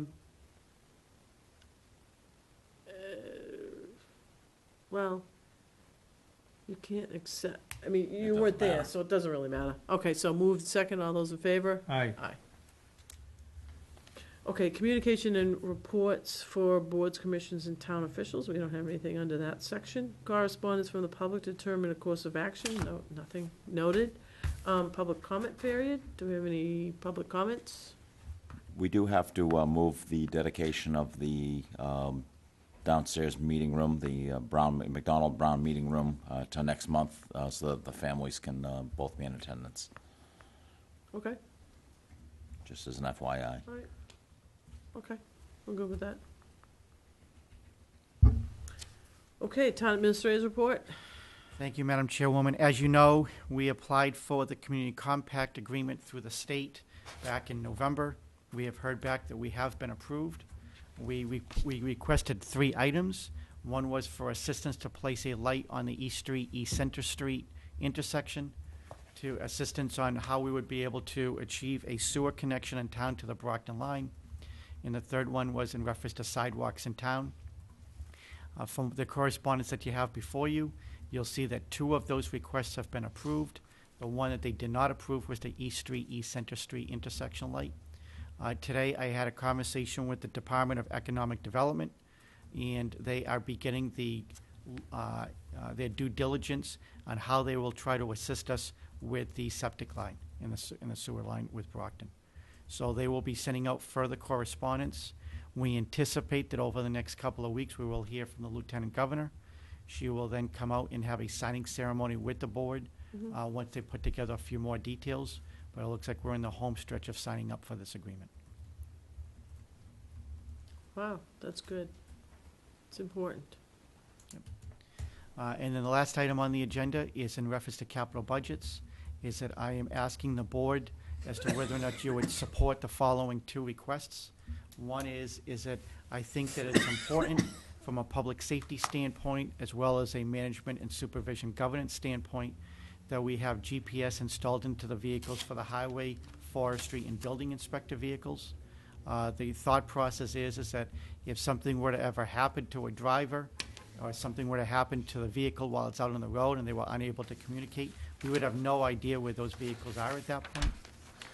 Well, you can't accept, I mean, you doesn't weren't there, matter. so it doesn't really matter. Okay, so moved, second, all those in favor? Aye. Aye. Okay, communication and reports for boards, commissions, and town officials. We don't have anything under that section. Correspondence from the public to determine a course of action. No, nothing noted. Public comment period. Do we have any public comments? We do have to move the dedication of the downstairs meeting room, the McDonald Brown meeting room, to next month, so that the families can both be in attendance, Okay, just as an FYI. all right. Okay, we're good with that. Okay, town administrator's report. Thank you, Madam Chairwoman. As you know, we applied for the Community Compact Agreement through the state back in November. We have heard back that we have been approved. We requested 3 items. One was for assistance to place a light on the East Street, East Center Street intersection, to assistance on how we would be able to achieve a sewer connection in town to the Brockton line. And the third one was in reference to sidewalks in town. From the correspondence that you have before you, you'll see that 2 of those requests have been approved. The one that they did not approve was the East Street, East Center Street intersection light. Today, I had a conversation with the Department of Economic Development, and they are beginning their due diligence on how they will try to assist us with the septic line in the sewer line with Brockton. So they will be sending out further correspondence. We anticipate that over the next couple of weeks, we will hear from the Lieutenant Governor. She will then come out and have a signing ceremony with the board once they put together a few more details. But it looks like we're in the home stretch of signing up for this agreement. Wow, that's good. It's important. And then the last item on the agenda is in reference to capital budgets, is that I am asking the board as to whether or not you would support the following 2 requests. One is that I think that it's important from a public safety standpoint, as well as a management and supervision governance standpoint, that we have GPS installed into the vehicles for the highway, forestry, and building inspector vehicles. The thought process is that if something were to ever happen to a driver, or something were to happen to the vehicle while it's out on the road and they were unable to communicate, we would have no idea where those vehicles are at that point.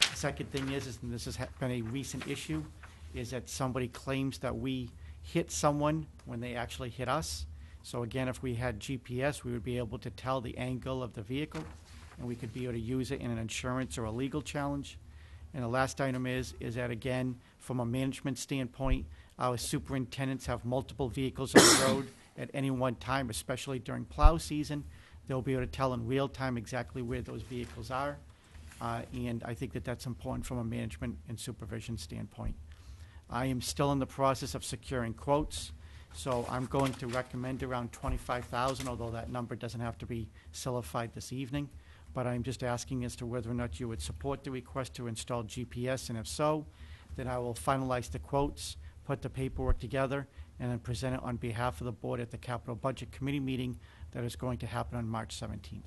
The second thing is and this has been a recent issue, is that somebody claims that we hit someone when they actually hit us. So again, if we had GPS, we would be able to tell the angle of the vehicle, and we could be able to use it in an insurance or a legal challenge. And the last item is that, again, from a management standpoint, our superintendents have multiple vehicles on the road at any one time, especially during plow season. They'll be able to tell in real time exactly where those vehicles are. And I think that that's important from a management and supervision standpoint. I am still in the process of securing quotes, so I'm going to recommend around $25,000, although that number doesn't have to be solidified this evening. But I'm just asking as to whether or not you would support the request to install GPS, and if so, then I will finalize the quotes, put the paperwork together, and then present it on behalf of the board at the Capital Budget Committee meeting that is going to happen on March 17th.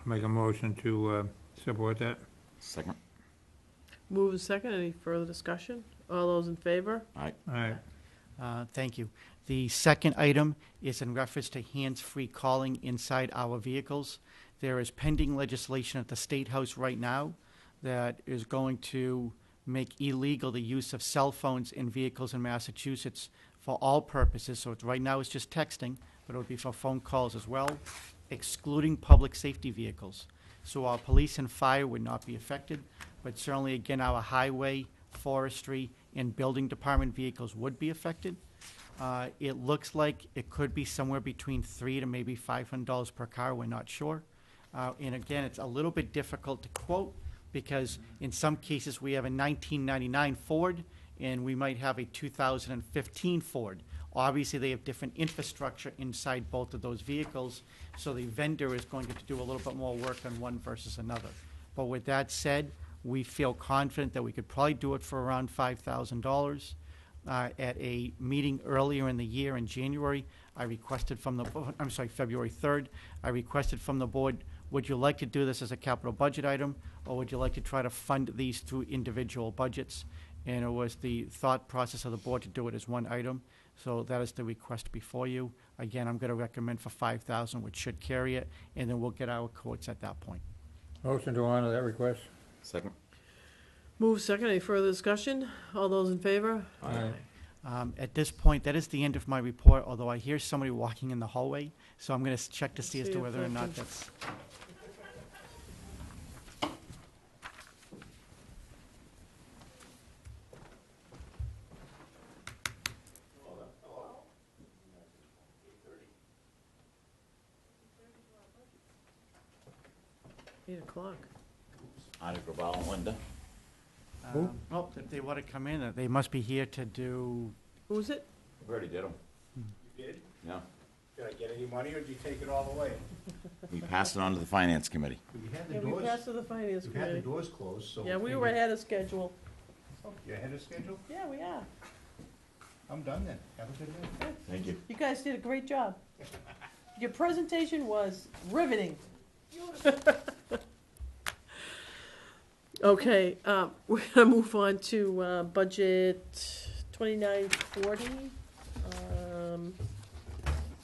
Make a motion to support that. Second. Move and second. Any further discussion? All those in favor? Aye. Aye. Thank you. The second item is in reference to hands-free calling inside our vehicles. There is pending legislation at the State House right now that is going to make illegal the use of cell phones in vehicles in Massachusetts for all purposes. So right now it's just texting, but it would be for phone calls as well, excluding public safety vehicles. So our police and fire would not be affected, but certainly, again, our highway, forestry, and building department vehicles would be affected. It looks like it could be somewhere between $300 to maybe $500 per car. We're not sure. And again, it's a little bit difficult to quote because in some cases, we have a 1999 Ford, and we might have a 2015 Ford. Obviously, they have different infrastructure inside both of those vehicles, so the vendor is going to do a little bit more work on one versus another. But with that said, we feel confident that we could probably do it for around $5,000. At a meeting earlier in the year in January, I requested from the, February 3rd, I requested from the board, would you like to do this as a capital budget item, or would you like to try to fund these through individual budgets? And it was the thought process of the board to do it as one item. So that is the request before you. Again, I'm going to recommend for $5,000, which should carry it, and then we'll get our quotes at that point. Motion to honor that request. Second. Move second. Any further discussion? All those in favor? Aye. At this point, that is the end of my report, although I hear somebody walking in the hallway, so I'm going to check to see as to whether or not that's... Eight o'clock. Ida Gravel and Linda. Oh, if they want to come in, they must be here to do... Who's it? We already did them. You did? Yeah. Did I get any money, or did you take it all away? We passed it on to the finance committee. We had Yeah, we passed to the finance we've had the committee. doors closed, so. Yeah, we were ahead of schedule. Oh, you ahead of schedule? Yeah, we are. I'm done then. Have a good day. Thank you. You guys did a great job. Your presentation was riveting. Okay, we're gonna move on to budget 2940.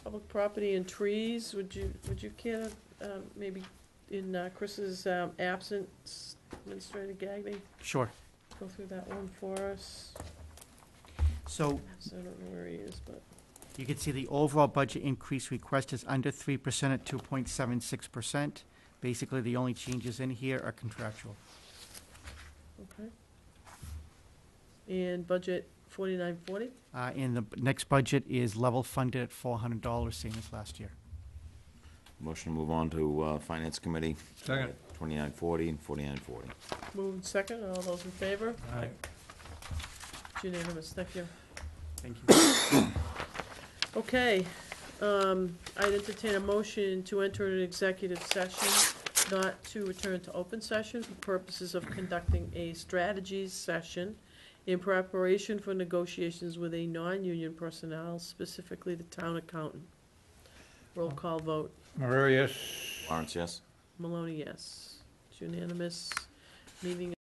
Public property and trees. Would you care to maybe in Chris's absence, Administrator Gagnon, Sure. go through that one for us? So I don't know where he is, but. you can see the overall budget increase request is under 3% at 2.76%. Basically, the only changes in here are contractual. Okay. And budget 4940? And the next budget is level funded at $400, same as last year. Motion to move on to finance committee. Second. 2940 and 4940. Moved second, all those in favor? Aye. It's unanimous, thank you. Thank you. Okay, I'd entertain a motion to enter an executive session, not to return to open session for purposes of conducting a strategies session in preparation for negotiations with a non-union personnel, specifically the town accountant. Roll call vote. Maria, yes. Lawrence, yes? Maloney, yes. It's unanimous. Meeting